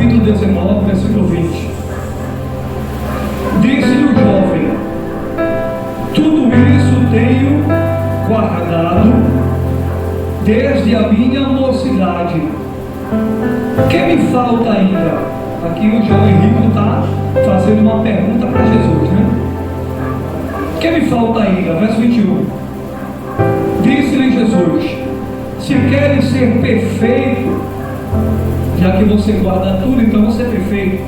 capítulo 19, versículo 20. Disse-lhe o jovem: tudo isso tenho guardado desde a minha mocidade. Que me falta ainda? Aqui o jovem rico está fazendo uma pergunta para Jesus, né? Que me falta ainda? Verso 21. Disse-lhe Jesus: se queres ser perfeito, já que você guarda tudo, então você é perfeito.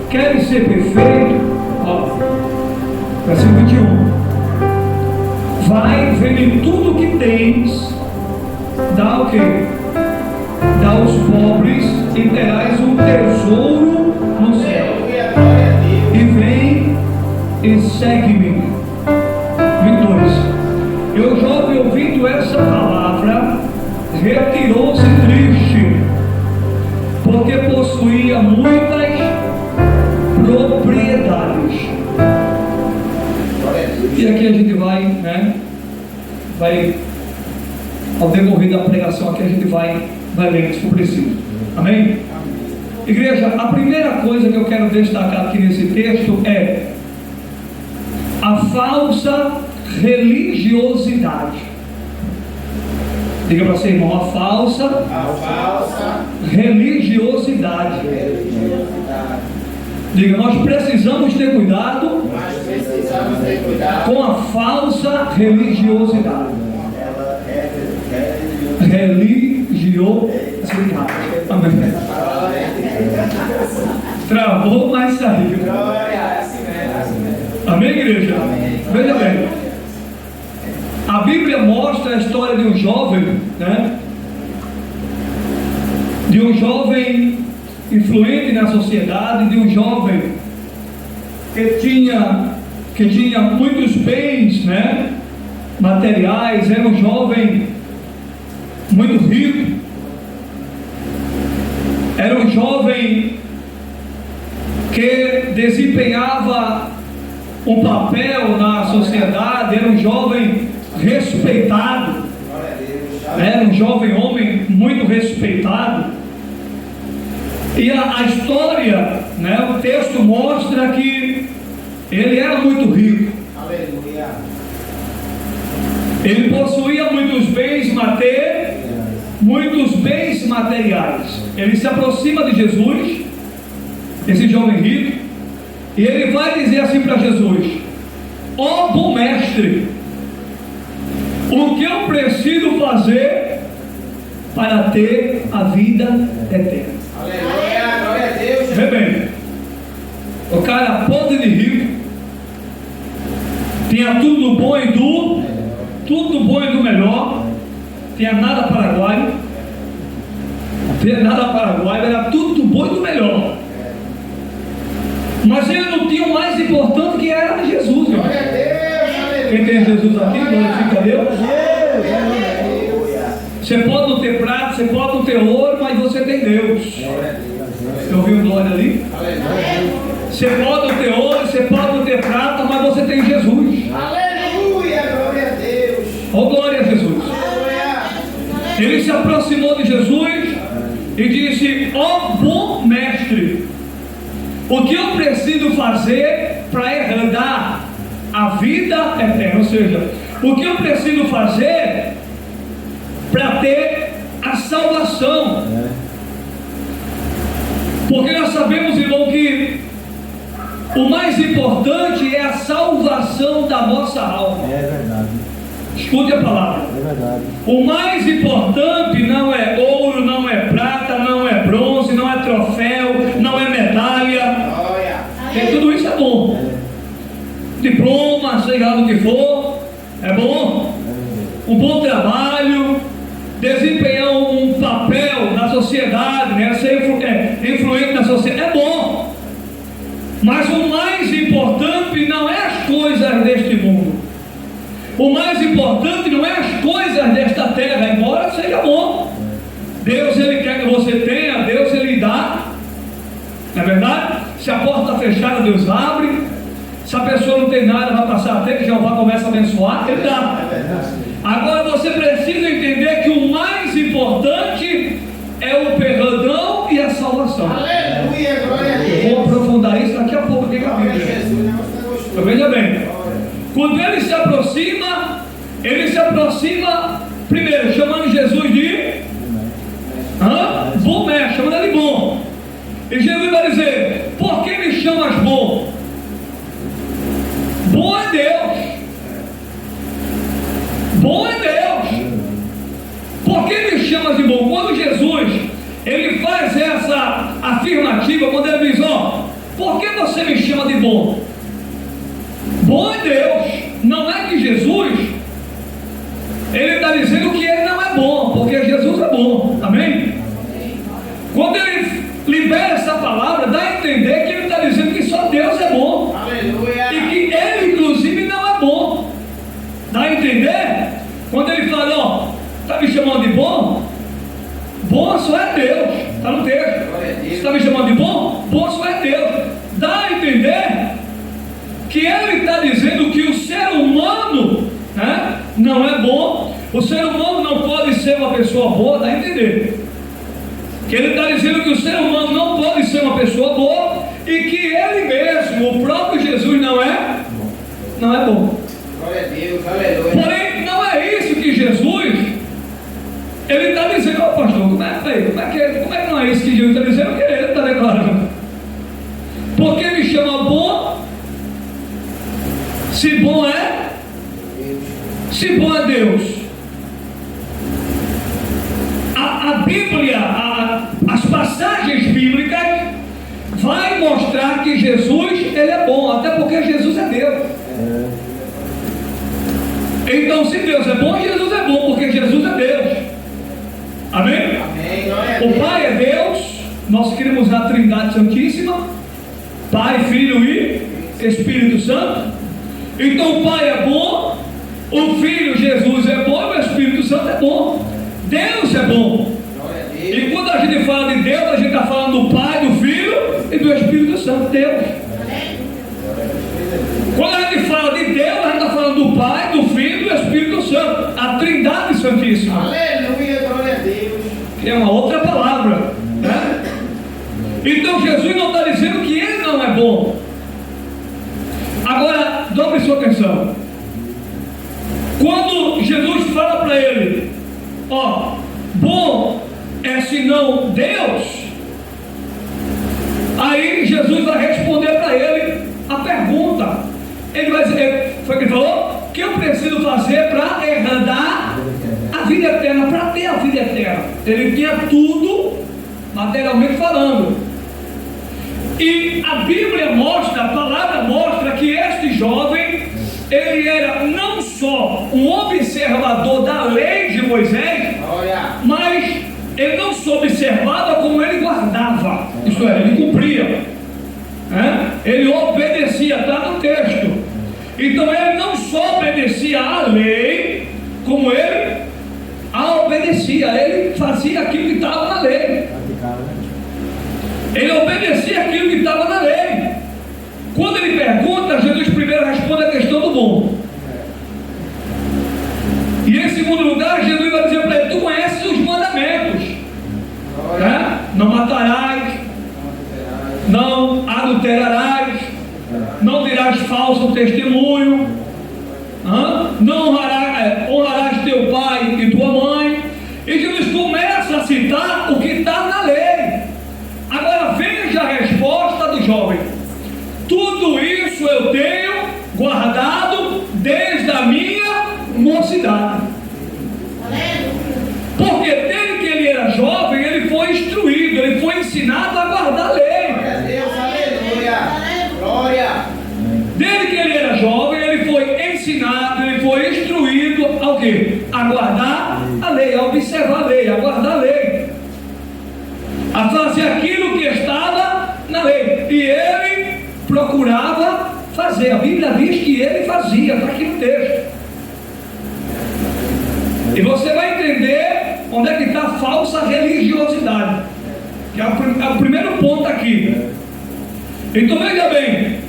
Queres ser perfeito? Ó, versículo 21. Vai, vende tudo que tens, dá o quê? Dá aos pobres e terás um tesouro no céu. E vem e segue-me. 22. E o jovem, ouvindo essa palavra, retirou-se triste, porque possuía muitas propriedades. E aqui a gente vai ao decorrer da pregação aqui a gente vai lendo se for preciso. Amém? Igreja, a primeira coisa que eu quero destacar aqui nesse texto é a falsa religiosidade. Diga para você, irmão, a falsa religiosidade. Diga, nós precisamos ter cuidado com a falsa religiosidade. Amém. Travou, mas saiu. Amém, igreja? Veja bem, a Bíblia mostra a história de um jovem, né? De um jovem influente na sociedade, de um jovem que tinha muitos bens, né, materiais, era um jovem muito rico, era um jovem que desempenhava um papel na sociedade, era um jovem respeitado, era um jovem homem muito respeitado. E a história, né, o texto mostra que ele era muito rico. Aleluia. Ele possuía muitos bens materiais. Ele se aproxima de Jesus, esse jovem rico, e ele vai dizer assim para Jesus: ó bom mestre, o que eu preciso fazer para ter a vida eterna? Aleluia, glória a Deus. Vê bem, o cara podre de rico, tinha tudo do bom e do melhor, tinha nada paraguaio, era tudo do bom e do melhor. Mas ele não tinha o mais importante, que era Jesus. Glória a Deus. Quem tem Jesus aqui, glorifica a Deus. Você pode não ter prata, você pode não ter ouro, mas você tem Deus. Você ouviu o glória ali? Você pode não ter ouro, você pode não ter prata, mas você tem Jesus. Aleluia, glória a Deus. Oh, glória a Jesus. Ele se aproximou de Jesus e disse: ó bom mestre, o que eu preciso fazer para herdar a vida eterna? Ou seja, o que eu preciso fazer para ter a salvação? Porque nós sabemos, irmão, que o mais importante é a salvação da nossa alma. É verdade. Escute a palavra. É verdade. O mais importante não é ouro, não é prata, não é bronze, não é troféu, não é medalha. Porque tudo isso é bom. Diploma, sei lá do que for, é bom. Um bom trabalho, desempenhar um papel na sociedade, né? Ser influente na sociedade, é bom. Mas o mais importante não é as coisas deste mundo. O mais importante não é as coisas desta terra, embora seja bom. Deus, Ele quer que você tenha, Deus, Ele dá. Não é verdade? Se a porta está fechada, Deus abre. Se a pessoa não tem nada, vai passar a ter, Jeová começa a abençoar, Ele dá. Agora você precisa entender que o mais importante é o perdão e a salvação. salvação. Aleluia, glória a Deus. Vou aprofundar isso daqui a pouco aqui com a Bíblia. Então, veja bem, quando ele se aproxima primeiro chamando Jesus de bom mestre, chamando ele bom. E Jesus vai dizer: por que me chamas bom? Bom é Deus. Bom é Deus. Por que me chamas de bom? Quando Jesus ele faz essa afirmativa, quando ele diz: por que você me chama de bom? Bom é Deus. Não é que Jesus ele está dizendo que ele não é bom, porque Jesus é bom. Amém? Quando ele libera essa palavra, dá a entender que ele está dizendo que só Deus é bom. Aleluia. E que ele inclusive não é bom. Dá a entender? Quando ele fala: está me chamando de bom? Bom só é Deus. Está no texto. Está me chamando de bom? Bom só é Deus. Dá a entender que ele está dizendo que o ser humano não é bom. O ser humano não pode ser uma pessoa boa. Dá a entender que ele está dizendo que o ser humano não pode ser uma pessoa boa e que ele mesmo, o próprio Jesus, não é bom. Glória a Deus, aleluia. Porém, não é isso que Jesus ele está dizendo. Pastor, como é que não é isso que Jesus está dizendo? O que ele está declarando? Porque me chama bom, se bom é Deus. A Bíblia, as passagens bíblicas vai mostrar que Jesus ele é bom, até porque Jesus é Deus. Então, se Deus é bom, Jesus é bom, porque Jesus é Deus. Amém? O Pai é Deus. Nós queremos a Trindade Santíssima, Pai, Filho e Espírito Santo. Então o Pai é bom, o Filho Jesus é bom, e o Espírito Santo é bom. Deus é bom. E quando a gente fala de Deus, a gente está falando do Pai, do Filho e do Espírito Santo. Deus. Quando a gente fala de Deus, a gente está falando do Pai, do Filho e do Espírito Santo, a Trindade Santíssima. Aleluia, glória a Deus. Que é uma outra palavra, né? Então Jesus não está dizendo que ele não é bom. Agora, dobre sua atenção. Quando Jesus fala para ele: bom é senão Deus, aí Jesus vai responder para ele a pergunta. Ele vai dizer, foi o que ele falou? O que eu preciso fazer para herdar a vida eterna, para ter a vida eterna? Ele tinha tudo, materialmente falando. E a Bíblia mostra, a palavra mostra que este jovem, ele era não só um observador da lei de Moisés, mas ele não só observava, como ele guardava. Isso é, ele cumpria, ele obedecia, está no texto. Então ele não só obedecia à lei, como ele a obedecia. Ele fazia aquilo que estava na lei. Ele obedecia aquilo que estava na lei. Quando ele pergunta, Jesus primeiro responde a questão do bom. E em segundo lugar, Jesus vai dizer para ele: tu conheces os mandamentos, não matarás, não adulterarás, não dirás falso testemunho, não honrarás teu pai e tua mãe. E Jesus começa a citar o que está na lei. Agora veja a resposta do jovem: tudo isso eu tenho guardado desde a minha mocidade. Porque desde que ele era jovem, ele foi instruído, ele foi ensinado a guardar a lei. Glória. Desde que ele era jovem, ele foi ensinado, ele foi instruído ao quê? A guardar a lei, a observar a lei, a guardar a lei, a fazer aquilo que estava na lei. E ele procurava fazer. A Bíblia diz que ele fazia, está aqui no texto. E você vai entender onde é que está a falsa religiosidade, que é o primeiro ponto aqui. Então veja bem,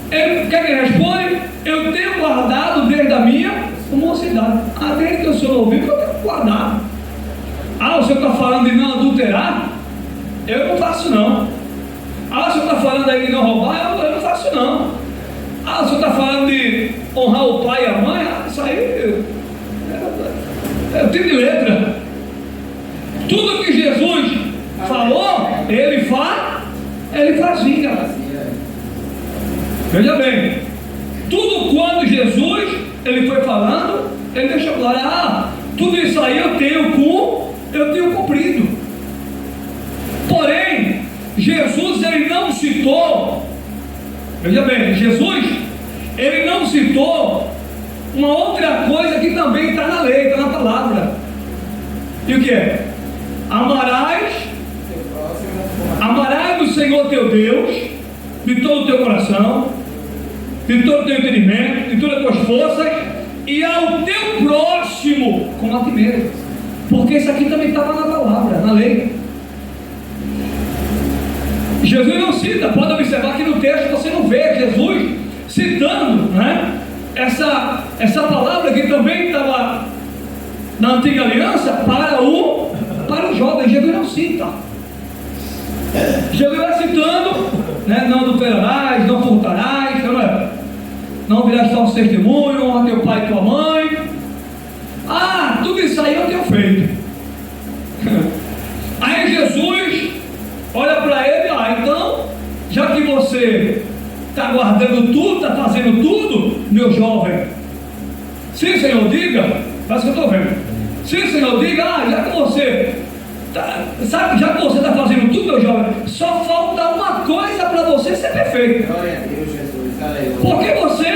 o que é que ele responde? Eu tenho guardado desde a minha mocidade. Desde que o senhor ouviu, eu tenho guardado. O senhor está falando de não adulterar? Eu não faço não. Ah, o senhor está falando aí de não roubar? Eu não faço não. Ah, o senhor está falando de honrar o pai e a mãe? Ah, isso aí é o tipo de letra. Tudo que Jesus falou, ele fazia. Veja bem, tudo quando Jesus ele foi falando, ele deixou claro, tudo isso aí eu tenho cumprido. Porém, Jesus ele não citou, veja bem, Jesus ele não citou uma outra coisa que também está na lei, está na palavra. E o que é? Amarás o Senhor teu Deus de todo o teu coração, de todo o teu entendimento, de todas as tuas forças, e ao teu próximo como a ti mesmo. Porque isso aqui também estava na palavra, na lei. Jesus não cita, pode observar que no texto você não vê Jesus citando, né, essa palavra que também estava na antiga aliança para o jovem. Jesus não cita. Jesus vai citando, né, não adulterarás, não furtarás, não virás falso testemunho, honra teu pai e tua mãe. Tudo isso aí eu tenho feito. Aí Jesus olha para ele, então, já que você está guardando tudo, está fazendo tudo, meu jovem, sim, Senhor, diga, faz o que eu estou vendo. Sim, Senhor, diga, já que você está fazendo tudo, meu jovem, só falta uma coisa para você ser perfeito. Glória a Deus, Jesus, aleluia. Porque você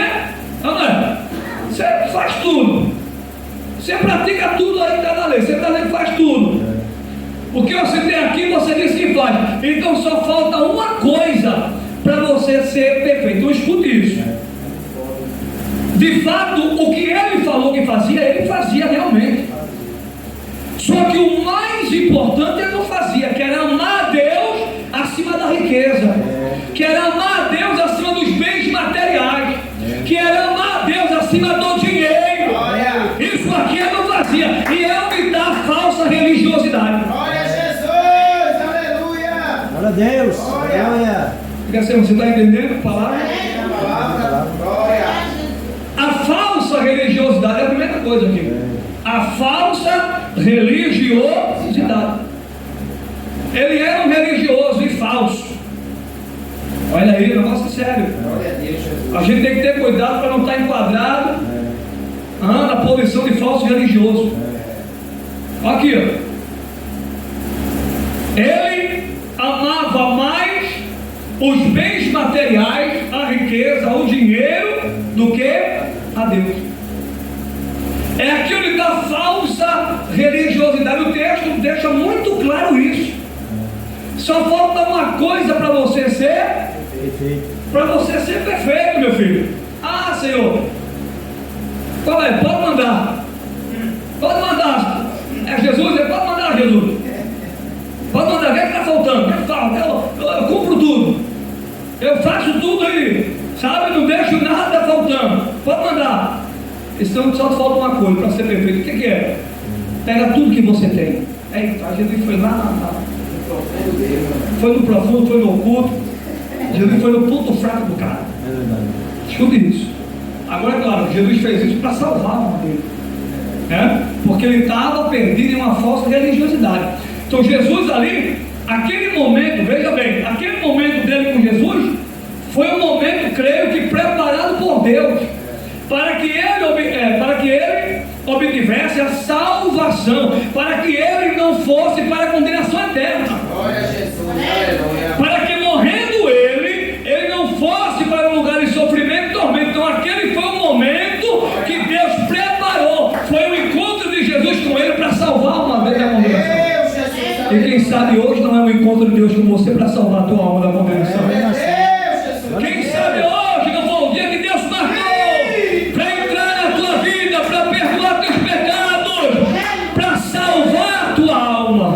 faz tudo, você pratica tudo aí que está na lei, você faz tudo. O que você tem aqui, você disse que faz. Então só falta uma coisa para você ser perfeito. Então escute isso. De fato, o que ele falou que fazia, ele fazia realmente. Só que o mais importante ele não fazia, que era amar a Deus acima da riqueza, que era amar a Deus acima dos bens materiais, que era amar a Deus acima do dinheiro. Isso aqui ele não fazia. E é o que dá falsa religiosidade. Glória a Jesus, aleluia. Glória a Deus. Glória. Você está entendendo a palavra? Glória. A falsa religiosidade é a primeira coisa aqui. A falsa religiosidade. Ele era um religioso e falso. Olha aí, negócio sério. Glória a Deus, Jesus. A gente tem que ter cuidado para não estar enquadrado na posição de falso religioso. Aqui, ó. Ele amava mais os bens materiais, a riqueza, o dinheiro, do que a Deus. É aqui onde está a falsa religiosidade. O texto deixa muito claro isso. Só falta uma coisa para você ser perfeito. Para você ser perfeito, meu filho. Senhor, qual é? Pode mandar. Pode mandar. É Jesus? Pode mandar, Jesus. Pode mandar. O que está faltando? Eu cumpro tudo. Eu faço tudo aí. Sabe? Não deixo nada faltando. Pode mandar. Então só falta uma coisa para ser perfeito. O que é? Pega tudo que você tem. Eita, Jesus foi lá. Foi no profundo, foi no oculto. Jesus foi no ponto fraco do cara. É verdade. Escute isso. Agora, claro, Jesus fez isso para salvar a alma dele. Porque ele estava perdido em uma falsa religiosidade. Então Jesus ali, aquele momento, veja bem, aquele momento dele com Jesus foi um momento, creio que preparado por Deus para que ele obtivesse a salvação, para que ele não fosse para a condenação eterna. Glória a Jesus, aleluia. Para que morrendo ele não fosse para um lugar de sofrimento e tormento. Então aquele foi o momento que Deus preparou, foi o encontro de Jesus com ele para salvar uma vez da condenação. E quem sabe hoje não é um encontro de Deus com você para salvar a tua alma da condenação. Quem sabe hoje não foi o dia que Deus marcou para entrar na tua vida, para perdoar teus pecados, para salvar a tua alma,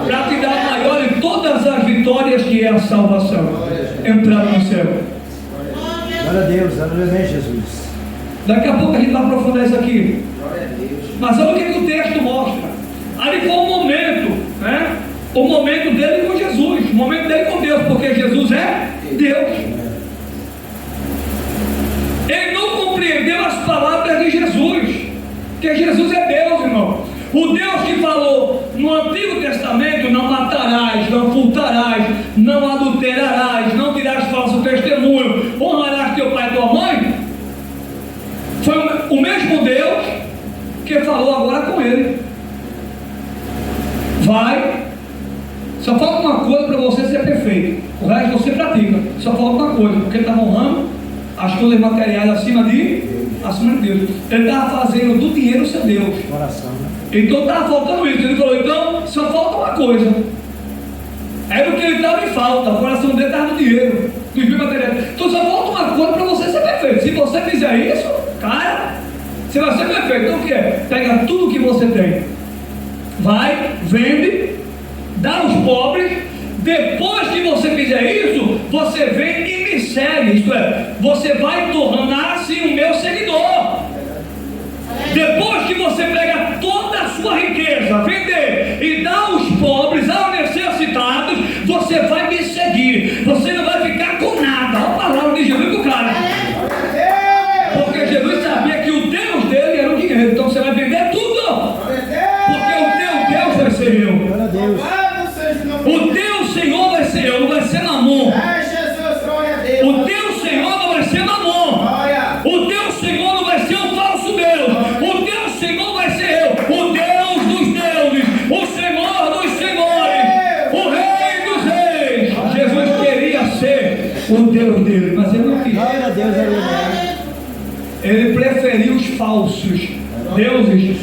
para te dar a maior de todas as vitórias que é a salvação, entrar no céu. Glória a Deus, aleluia, Jesus. Daqui a pouco a gente vai aprofundar isso aqui. Glória a Deus. Mas olha o que o texto mostra. Ali foi o momento, o momento dele com Jesus. é Deus. Ele não compreendeu as palavras de Jesus, que Jesus é Deus, irmão. O Deus que falou no Antigo Testamento: não matarás, não furtarás, não adulterarás, não dirás falso testemunho, honrarás teu pai e tua mãe, foi o mesmo Deus que falou agora com ele: vai, só falta uma coisa para você ser perfeito, o resto você pratica, só falta uma coisa, porque ele estava honrando as coisas materiais acima de Deus. Ele estava fazendo do dinheiro seu Deus. Coração, né? Então estava faltando isso. Ele falou: então só falta uma coisa. Era o que ele estava em falta. O coração dele estava no dinheiro, nos bens materiais. Então só falta uma coisa para você ser perfeito. Se você fizer isso, cara, você vai ser perfeito. Então o que é? Pega tudo que você tem, vai, vende, dá aos pobres. Depois que você fizer isso, você vem e me segue. Isto é, você vai tornar-se o meu seguidor. Depois que você pega toda a sua riqueza, vender e dar aos pobres, aos necessitados, você vai me seguir. Você não vai ficar com nada. Olha a palavra de Jesus pro cara. Porque Jesus sabia que o Deus dele era o dinheiro. Então você vai vender tudo. Porque o teu Deus vai ser eu. Glória a Deus. O teu Senhor vai ser eu, não vai ser Mamon. O teu Senhor não vai ser Mamon. O teu Senhor não vai ser um falso Deus. O teu Senhor vai ser eu, o Deus dos deuses, o Senhor dos senhores, o Rei dos reis. Jesus queria ser o Deus dele, mas ele não quis. Glória a Deus, aleluia. Ele preferiu os falsos deuses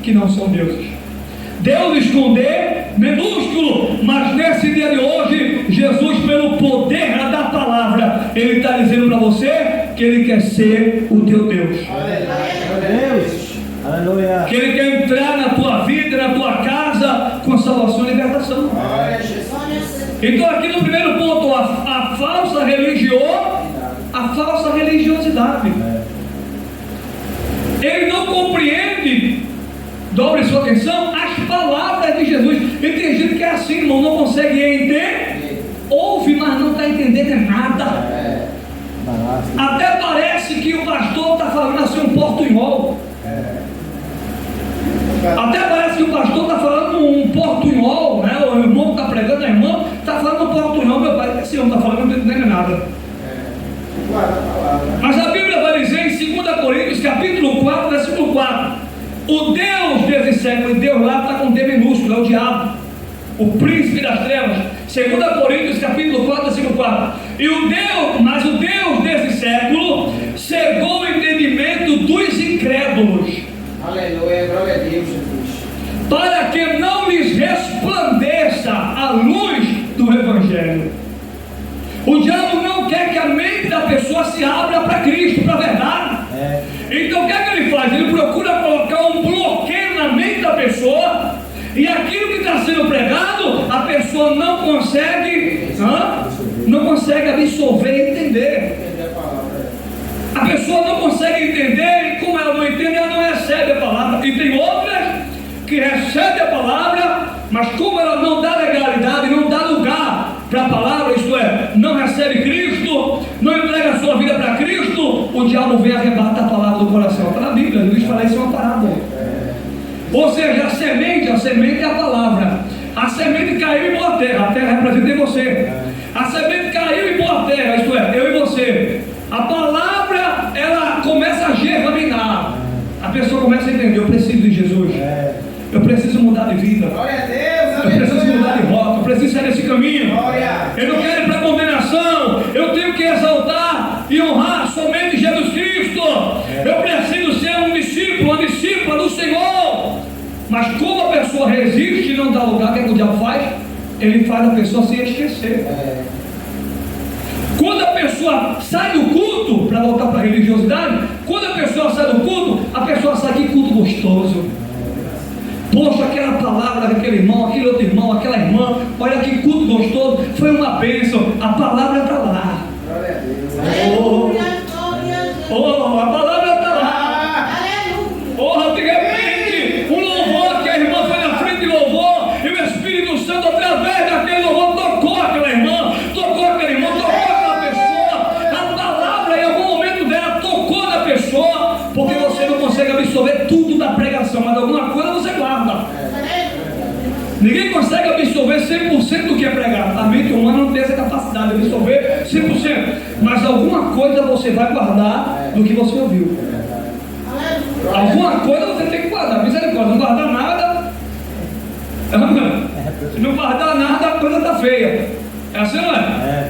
que não são deuses. Deuses com D minúsculo, mas nesse dia de hoje, Jesus, pelo poder da palavra, Ele está dizendo para você que Ele quer ser o teu Deus. Deus. Aleluia. Que Ele quer entrar na tua vida, na tua casa, com salvação e libertação. Então aqui no primeiro ponto, a falsa religiosidade. Ele não compreende, dobre sua atenção, as palavras de Jesus. E tem gente que é assim, irmão, não consegue entender, ouve, mas não está entendendo nada. Até parece que o pastor está falando assim um portunhol. Até parece que o pastor está falando um portunhol, né? O irmão que está pregando, a irmã está falando um portunhol. Meu pai, esse homem está falando, não entende nada. Mas a Bíblia vai dizer em 2 Coríntios capítulo 4, versículo 4: o Deus desse século, e Deus lá está com D minúsculo, é o diabo, o príncipe das trevas. 2 Coríntios capítulo 4, versículo 4: mas o Deus desse século cegou o entendimento dos incrédulos. Aleluia, glória a Deus, Jesus. Para que não lhes resplandeça a luz do Evangelho. O diabo não quer que a mente da pessoa se abra para Cristo, para a verdade. Então o que é que ele faz? Ele procura colocar um bloqueio na mente da pessoa, e aquilo que está sendo pregado, a pessoa não consegue absorver e entender. A pessoa não consegue entender, e como ela não entende, ela não recebe a palavra. E tem outras que recebem a palavra, mas como ela não dá legalidade, não dá lugar para a palavra, isto é, não recebe Cristo, não entrega a sua vida para Cristo, o diabo vem arrebatar a palavra do coração. Está na Bíblia, Jesus fala isso, é uma parábola. Ou seja, a semente é a palavra. A semente caiu em boa terra, a terra representa você. A semente caiu em boa terra, isto é, eu e você. A palavra, ela começa a germinar. A pessoa começa a entender: eu preciso de Jesus. Eu preciso mudar de vida. Eu preciso mudar de rota. Eu preciso sair desse caminho. Eu não quero ir para a condenação. Eu tenho que exaltar e honrar somente Jesus Cristo. Eu preciso ser um discípulo, uma discípula do Senhor. Mas como a pessoa resiste e não dá lugar, o que é que o diabo faz? Ele faz a pessoa se esquecer. Quando a pessoa sai do culto, para voltar para a religiosidade, quando a pessoa sai do culto, a pessoa sai, que culto gostoso. Poxa, aquela palavra daquele irmão, aquele outro irmão, aquela irmã, olha que culto gostoso, foi uma bênção. A palavra está lá. A palavra está lá. De repente, um louvor que a irmã foi na frente de louvor, e o Espírito Santo, através daquele louvor, tocou aquela irmã, tocou capacidade de absorver 100%, mas alguma coisa você vai guardar do que você ouviu. Alguma coisa você tem que guardar. Misericórdia, não guardar nada. Se não guardar nada, a coisa está feia. É assim, não é?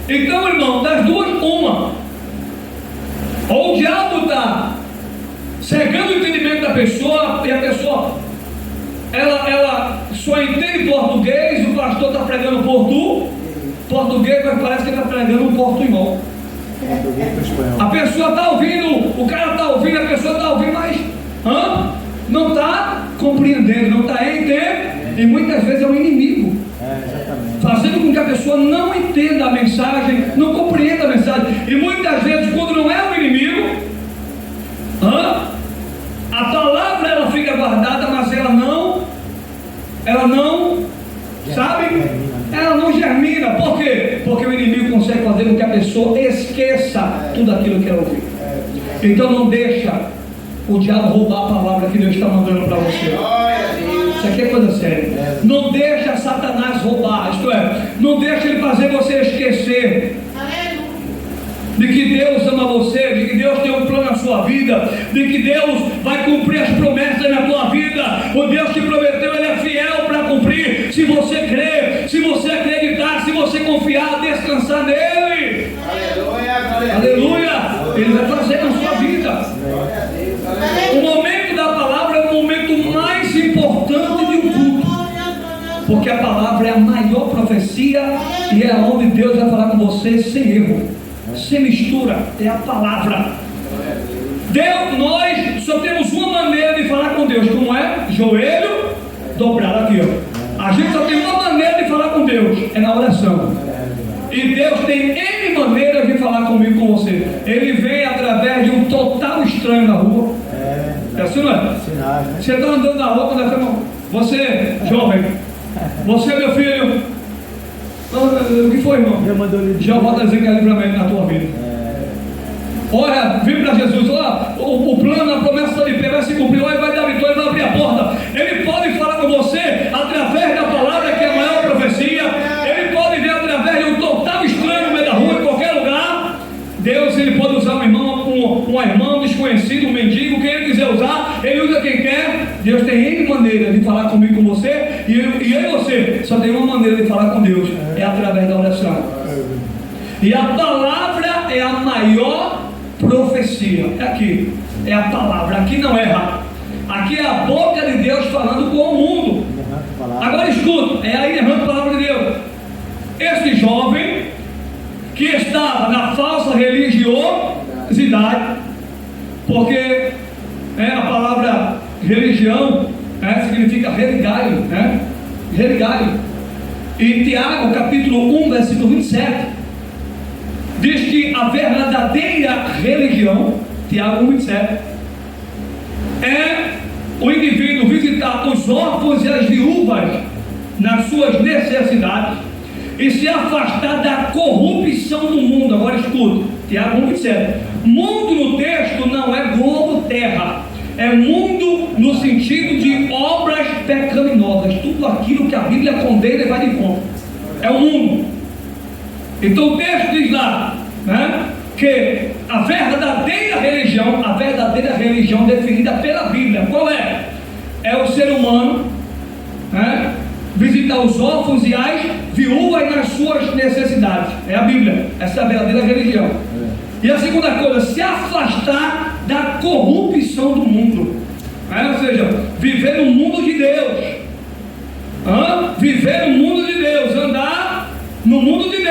Então, irmão, das duas, uma. Ou o diabo está cegando o entendimento da pessoa, e a pessoa ela só entende português, o pastor está pregando português, mas parece que ele está pregando um portunhol. A pessoa está ouvindo, o cara está ouvindo, a pessoa está ouvindo, mas não está compreendendo, não está entendendo, e muitas vezes é o inimigo. Fazendo com que a pessoa não entenda a mensagem, não compreenda a mensagem. E muitas vezes, quando não é o inimigo, a palavra ela fica guardada, mas ela não, sabe? Ela não germina. Por quê? Porque o inimigo consegue fazer com que a pessoa esqueça tudo aquilo que ela ouviu. Então não deixa o diabo roubar a palavra que Deus está mandando para você. Isso aqui é coisa séria. Não deixa Satanás roubar, isto é, não deixa ele fazer você esquecer de que Deus ama você, de que Deus tem um plano na sua vida, de que Deus vai cumprir as promessas na tua vida. O Deus que prometeu, Ele é fiel para cumprir. Se você crer, se você acreditar, se você confiar, descansar nele. Aleluia! Ele vai fazer na sua vida. O momento da palavra é o momento mais importante de um culto, porque a palavra é a maior profecia e é onde Deus vai falar com você sem erro, sem mistura. É a palavra. Nós só temos uma maneira de falar com Deus, como é? Joelho dobrado aqui, ó. A gente só tem uma maneira de falar com Deus, é na oração. E Deus tem N maneiras de falar comigo, com você. Ele vem através de um total estranho na rua. É assim, não é? Você está andando na rua, você, jovem, você, meu filho, o que foi, irmão? Jeová está dizendo que é livramento na tua vida. Olha, vem para Jesus, olha, o plano, a promessa está de pé, vai se cumprir, olha, vai dar vitória, vai abrir a porta. Ele pode falar com você através da palavra, que é a maior profecia. Ele pode vir através de um total estranho no meio da rua, em qualquer lugar. Deus, ele pode usar um irmão desconhecido, um mendigo, quem ele quiser usar, ele usa quem quer. Deus tem N maneiras de falar comigo, com você, e eu e você só tem uma maneira de falar com Deus, é através da oração. E a palavra é a maior profecia. É aqui, é a palavra, aqui não erra. Aqui é a boca de Deus falando com o mundo. Agora escuta, é a inerrante palavra de Deus. Esse jovem que estava na falsa religiosidade, porque a palavra religião significa religai, religai. E Tiago capítulo 1 versículo 27 diz que a verdadeira religião, Tiago 1, 27, é o indivíduo visitar os órfãos e as viúvas nas suas necessidades e se afastar da corrupção do mundo. Agora escuta, Tiago 1, 27. Mundo no texto não é globo terra, é mundo no sentido de obras pecaminosas, tudo aquilo que a Bíblia condena e vai de conta, é o mundo. Então o texto diz lá, que a verdadeira religião definida pela Bíblia, qual é? É o ser humano visitar os órfãos e as viúvas nas suas necessidades. É a Bíblia, essa é a verdadeira religião. E a segunda coisa, se afastar da corrupção do mundo, ou seja, viver no mundo de Deus, viver no mundo de Deus, andar no mundo de Deus,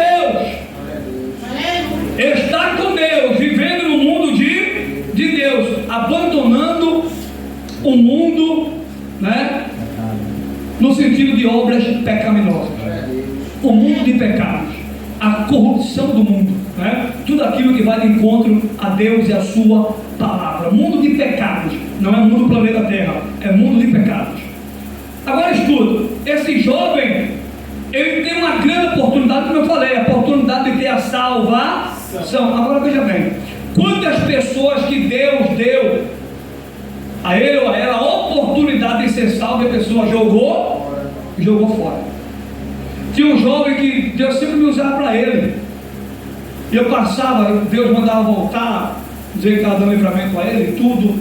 estar com Deus, vivendo no mundo de Deus, abandonando o mundo, no sentido de obras pecaminosas, o mundo de pecados, a corrupção do mundo, tudo aquilo que vai de encontro a Deus e a sua palavra. Mundo de pecados, não é mundo do planeta Terra, é mundo de pecados. Agora escuta, esse jovem, ele tem uma grande oportunidade, como eu falei, a oportunidade de ter a salvação. Agora veja bem, quantas pessoas que Deus deu a ele ou a ela a oportunidade de ser salvo, e a pessoa jogou fora. Tinha um jovem que Deus sempre me usava para ele. E eu passava, Deus mandava voltar, dizer que estava dando livramento a ele, tudo.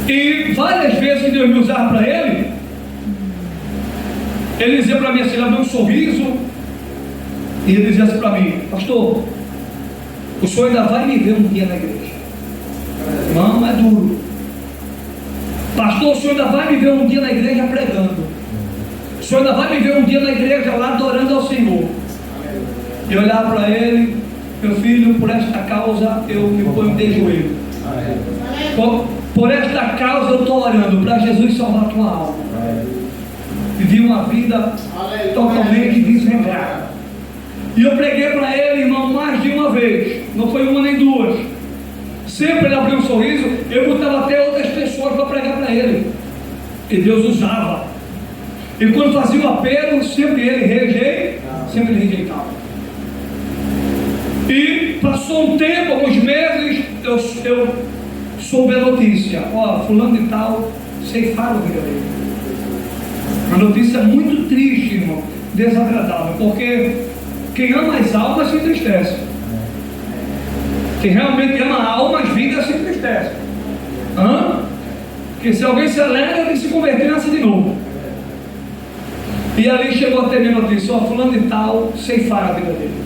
E várias vezes que Deus me usava para ele dizia para mim assim, ele abriu um sorriso, e ele dizia assim para mim: pastor, o senhor ainda vai me ver um dia na igreja. Não, é duro. Pastor, o senhor ainda vai me ver um dia na igreja pregando. O senhor ainda vai me ver um dia na igreja lá adorando ao Senhor. Eu olhava para ele: meu filho, por esta causa eu me ponho de joelho. Por esta causa eu estou orando para Jesus salvar a tua alma. Vivi uma vida totalmente desregrada. E eu preguei para ele, irmão, mais de uma vez. Não foi uma nem duas. Sempre ele abriu um sorriso. Eu botava até outras pessoas para pregar para ele. E Deus usava. E quando fazia um apelo, sempre ele rejeitava. E passou um tempo, alguns meses, eu soube a notícia: ó, fulano de tal ceifaram a vida dele. Uma notícia muito triste, irmão, desagradável, porque quem ama as almas se entristece. Quem realmente ama almas, vidas se entristece. Porque se alguém se alegra, tem que se converter, nasce de novo. E ali chegou até minha notícia: ó, fulano de tal ceifaram a vida dele.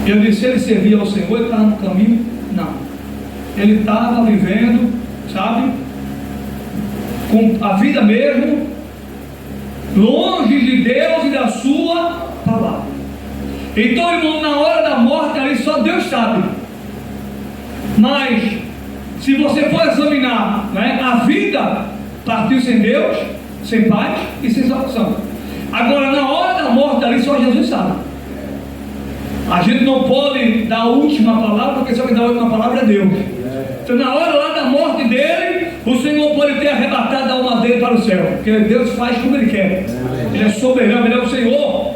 E eu disse: ele servia ao Senhor, ele estava no caminho? Não. Ele estava vivendo, sabe, com a vida mesmo, longe de Deus e da sua palavra. Então, irmão, na hora da morte ali só Deus sabe. Mas se você for examinar, né, a vida partiu sem Deus, sem paz e sem salvação. Agora, na hora da morte ali só Jesus sabe. A gente não pode dar a última palavra, porque só que dá a última palavra é Deus. Então, na hora lá da morte dele, o Senhor pode ter arrebatado a alma dele para o céu, porque Deus faz como Ele quer. Ele é soberano, Ele é o Senhor.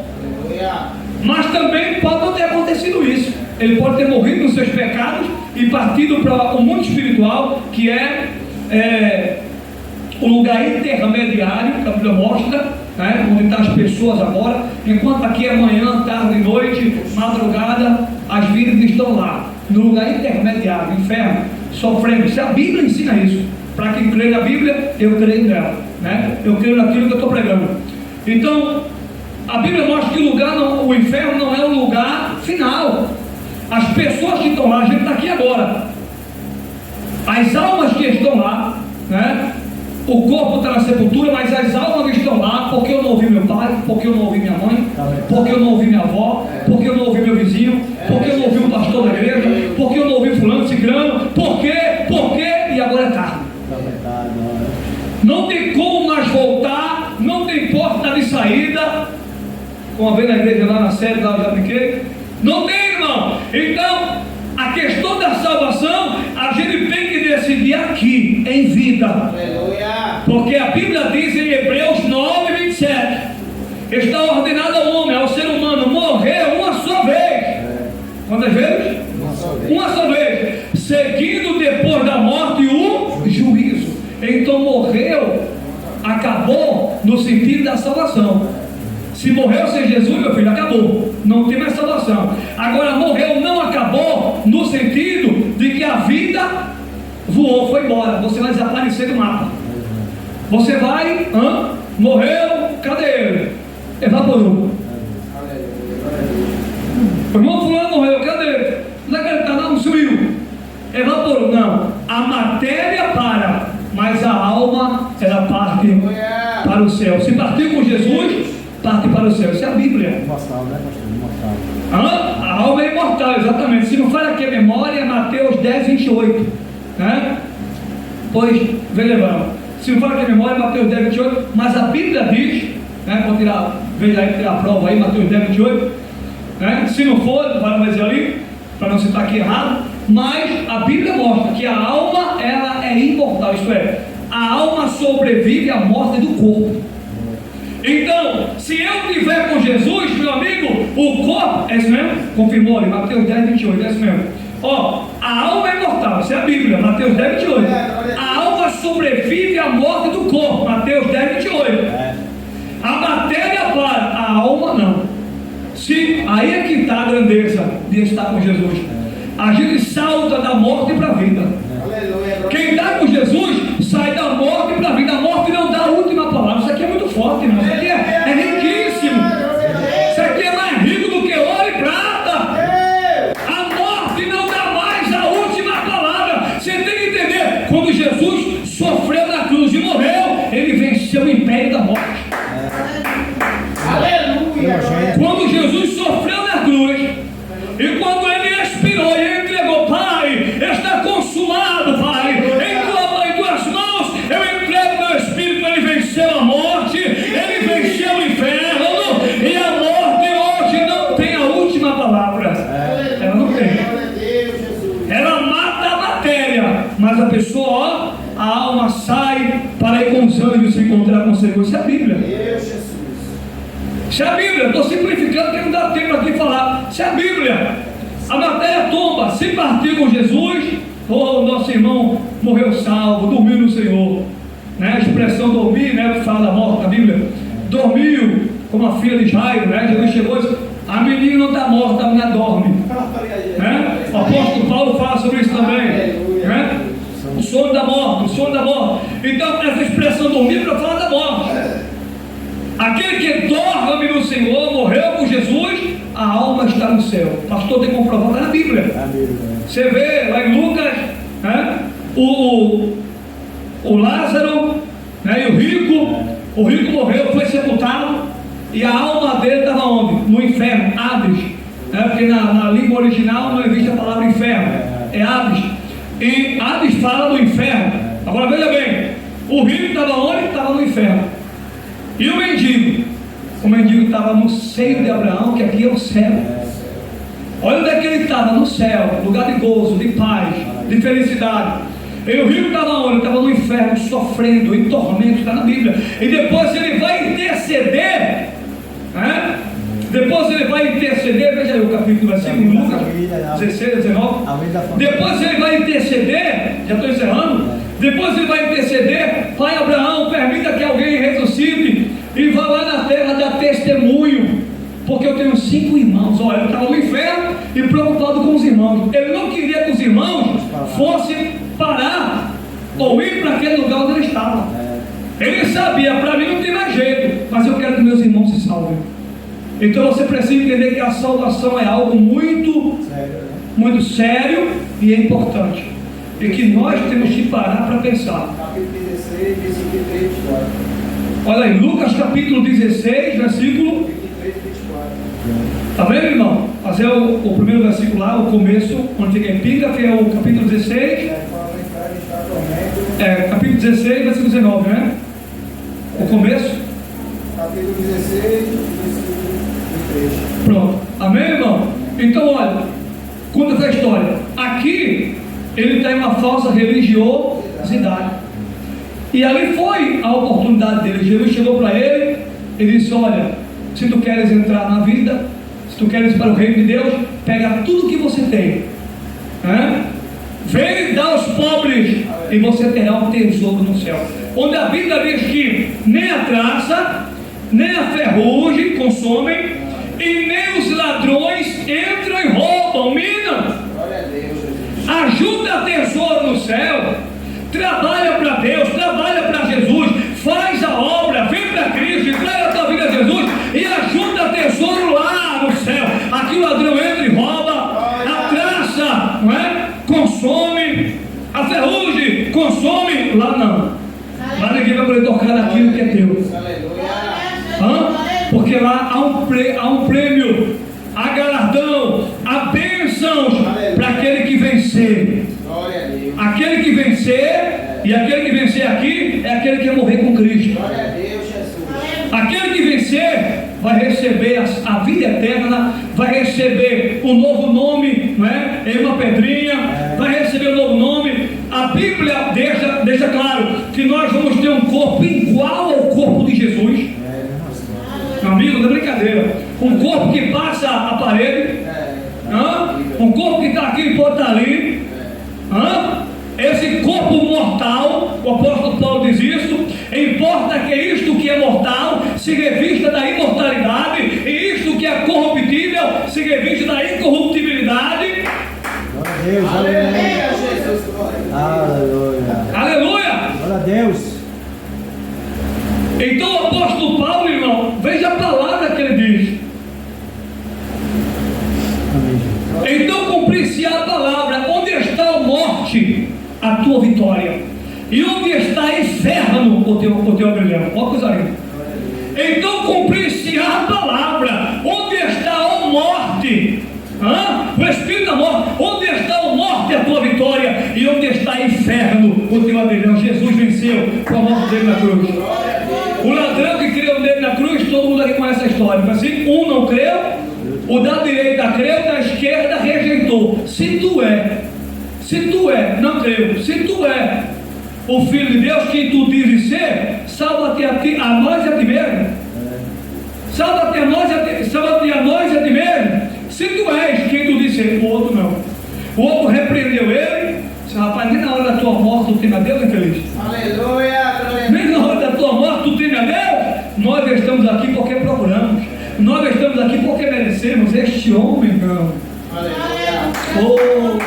Mas também pode não ter acontecido isso. Ele pode ter morrido nos seus pecados e partido para o mundo espiritual, que é o lugar intermediário que a Bíblia mostra, né, onde estão as pessoas agora. Enquanto aqui é manhã, tarde, noite, madrugada, as vidas estão lá, no lugar intermediário, inferno, sofrendo. Se a Bíblia ensina isso, para quem crê na Bíblia, eu creio nela, né? Eu creio naquilo que eu estou pregando. Então, a Bíblia mostra que o inferno não é um lugar final. As pessoas que estão lá, a gente está aqui agora, as almas que estão lá, né? O corpo está na sepultura, mas as almas estão lá, porque eu não ouvi meu pai, porque eu não ouvi minha mãe, porque eu não ouvi minha avó, porque eu não ouvi meu vizinho, porque eu não ouvi o pastor da igreja, porque eu não ouvi fulano, ciclano, porque, e agora é tarde. Não tem como mais voltar, não tem porta de saída. Como a vez na igreja lá na sede, lá eu já brinquei. Não tem, irmão. Então, a questão da salvação, a gente tem que decidir aqui, em vida. Aleluia. Porque a Bíblia diz em Hebreus 9:27, está ordenado ao homem, ao ser humano, morrer uma só vez. Quantas vezes? Uma só vez. Seguindo depois da morte o juízo. Então morreu, acabou no sentido da salvação. Se morreu sem Jesus, meu filho, acabou. Não tem mais salvação. Agora, morreu não acabou no sentido de que a vida voou, foi embora. Você vai desaparecer do mapa. Você vai, morreu, cadê ele? Evaporou. O irmão fulano morreu, cadê ele? Onde é que ele está? Não, sumiu. Evaporou. Não, a matéria para, mas a alma, ela parte para o céu. Se partiu com Jesus, parte para o céu. Isso é a Bíblia. Imortal, né, pastor? Imortal. A alma é imortal, exatamente. Se não falha aqui a memória, é Mateus 10:28, né? Pois, vem levando. Se não falha aqui a memória, é Mateus 10:28. Mas a Bíblia diz, né? Vou tirar, veja aí, tirar a prova aí, Mateus 10:28, né? Se não for, não vai mais ali, para não citar aqui errado. Mas a Bíblia mostra que a alma, ela é imortal. Isto é, a alma sobrevive à morte do corpo. Então, se eu estiver com Jesus, meu amigo, o corpo, é isso mesmo? Confirmou ali, Mateus 10:28, é isso mesmo. Ó, a alma é imortal, isso é a Bíblia, Mateus 10:28. A alma sobrevive à morte do corpo, Mateus 10:28. A matéria para, a alma não. Aí é que está a grandeza de estar com Jesus. A gente salta da morte para a vida. Quem está com Jesus sai da morte para a vida. A morte não dá a última palavra. Isso aqui é muito forte, irmão. Isso aqui é riquíssimo. Isso aqui é mais rico do que ouro e prata. A morte não dá mais a última palavra. Você tem que entender. Quando Jesus sofreu na cruz e morreu, ele venceu o império da morte. Aleluia. Quando Jesus sofreu na cruz e quando ele expirou, ele entregou: Pai, está consumado, Pai, em tuas mãos eu entrego meu espírito. Ele venceu a morte, ele venceu o inferno, e a morte hoje não tem a última palavra. Ela não tem. Ela mata a matéria, mas a pessoa, ó, a alma sai para ir com os anjos se encontrar com o Senhor. Isso é a Bíblia. Isso é a Bíblia. Estou simplificando porque não dá tempo aqui falar. Isso é a Bíblia. A matéria tomba. Se partir com Jesus, o nosso irmão morreu salvo, dormiu no Senhor. Né? A expressão dormir, né, que fala da morte na Bíblia. Dormiu, como a filha de Jairo, né? Jesus chegou e disse: a menina não está morta, a menina dorme. Né? O apóstolo Paulo fala sobre isso também. Né? O sono da morte, o sono da morte. Então, essa expressão dormir para falar da morte. Aquele que dorme no Senhor, morreu com Jesus, a alma está no céu. O pastor tem comprovado na Bíblia. Você vê lá em Lucas, né, o Lázaro, né, e o rico morreu, foi sepultado, e a alma dele estava onde? No inferno, Hades, né, porque na língua original não existe a palavra inferno, é Hades, e Hades fala do inferno. Agora veja bem, o rico estava onde? Estava no inferno. E o mendigo? O mendigo estava no seio de Abraão, que aqui é o céu. Olha onde é que ele estava: no céu, lugar de gozo, de paz, de felicidade. E o rico estava onde? Estava no inferno, sofrendo, em tormento, está na Bíblia. E depois ele vai interceder, né? Depois ele vai interceder, veja aí o capítulo, versículo Lucas 16, 19. Depois ele vai interceder, já estou encerrando. Depois ele vai interceder: Pai Abraão, permita que alguém ressuscite e vá lá na terra dar testemunho, porque eu tenho 5 irmãos. Olha, ele estava no inferno e preocupado com os irmãos. Ele não queria que os irmãos fossem parar ou ir para aquele lugar onde ele estava. Ele sabia: para mim não tem mais jeito, mas eu quero que meus irmãos se salvem. Então você precisa entender que a salvação é algo muito sério e é importante, e que nós temos que parar para pensar. Capítulo 16, versículo 3, 24. Olha aí, Lucas capítulo 16, versículo 23, 24. Está vendo, irmão? Fazer o primeiro versículo lá, o começo, onde fica em pinga, que é o capítulo 16. Capítulo 16, versículo 19, né? O começo. Capítulo 16, versículo 23. Pronto. Amém, irmão? Então, olha, conta essa história. Aqui, ele tem uma falsa religiosidade. E ali foi a oportunidade dele. Jesus chegou para ele e disse: olha, se tu queres entrar na vida, se tu queres ir para o reino de Deus, pega tudo que você tem, né? Vem e dá aos pobres, e você terá um tesouro no céu, onde a Bíblia diz que nem a traça, nem a ferrugem consomem, e nem os ladrões entram e roubam, minam. Ajuda a tesouro no céu. Trabalha para Deus, trabalha para Jesus, faz a obra, vem para Cristo, entrega a tua vida a Jesus e ajuda a tesouro lá no céu. Aqui o ladrão entra e rouba, a traça, não é? Consome, a ferrugem consome, lá não. Lá ninguém vai poder tocar naquilo que é teu. Porque lá há um prêmio, há galardão, há bênçãos para aquele que vencer. Aquele que vencer, e aquele que vencer aqui é aquele que vai morrer com Cristo. Aquele que vencer vai receber a vida eterna, vai receber um novo nome, não é? Em uma pedrinha, vai receber um novo nome. A Bíblia deixa claro que nós vamos ter um corpo igual ao corpo de Jesus. Meu amigo, não é brincadeira. Um corpo que passa a parede, um corpo que está aqui e pode estar ali. Esse corpo mortal, o apóstolo Paulo diz isso, importa que isto que é mortal se revista da imortalidade, e isto que é corruptível se reviste da incorruptibilidade. Glória a Deus, aleluia. Jesus, glória. Aleluia. Aleluia! Glória a Deus. Então o apóstolo Paulo, irmão, veja a palavra que ele diz. Amém, Jesus. Então cumprir-se a palavra: onde está a morte, a tua vitória, e onde está inferno, o teu agrilhão. Olha a coisa aí. Então cumprir-se a palavra: onde está a morte, o espírito da morte, onde está a morte, a tua vitória, e onde está inferno, o teu agrilhão. Jesus venceu com a morte dele na cruz. O ladrão que creu nele na cruz, todo mundo aqui conhece a história. Mas assim, um não creu, o da direita creu, da esquerda rejeitou. Se tu é, não creu, se tu é o Filho de Deus, quem tu dizes ser, salva-te a nós e a ti mesmo. Salva-te a nós e a ti mesmo. Se tu és quem tu dizes ser, o outro não. O outro repreendeu ele. Disse: rapaz, nem na hora da tua morte tu teme a Deus, infeliz. Aleluia. Nem na hora da tua morte tu teme a Deus. Nós estamos aqui porque procuramos. Nós estamos aqui porque merecemos. Este homem não. Aleluia. Oh,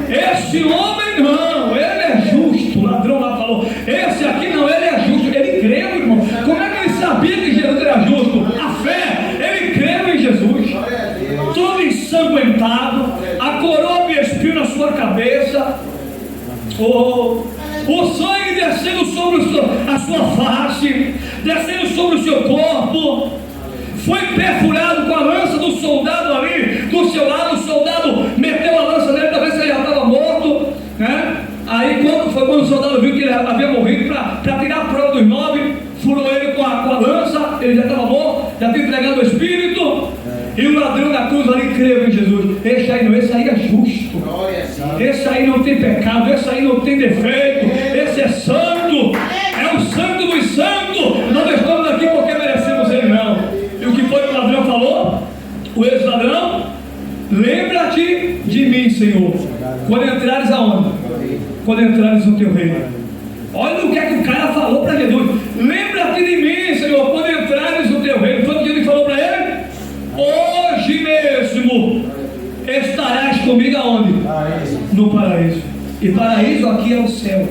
esse homem não, ele é justo. O ladrão lá falou: esse aqui não, ele é justo. Ele creu, irmão. Como é que ele sabia que Jesus era justo? A fé, ele creu em Jesus. Todo ensanguentado, a coroa de espinho na sua cabeça. Oh, o sangue descendo sobre a sua face, descendo sobre o seu corpo. Foi perfurado com a lança do soldado ali do seu lado. O soldado meteu a lança nele para ver se ele já estava morto, né? Aí quando o soldado viu que ele havia morrido, para tirar a prova dos 9, furou ele com a lança. Ele já estava morto, já tinha entregado o espírito. E o ladrão da cruz ali creu em Jesus. Esse aí é justo. Esse aí não tem pecado, esse aí não tem defeito, esse é santo, é o santo dos santos. Nós estamos aqui porque merecemos ele, não. E o que foi que o ladrão falou? O ex-ladrão: lembra-te de mim, Senhor, quando entrares aonde? Quando entrares no teu reino. Olha o que é que o cara falou para Jesus: lembra-te de mim, Senhor, quando entrares no teu reino. Foi o que ele falou para ele: hoje mesmo estarás comigo aonde? No paraíso. E paraíso aqui é o céu.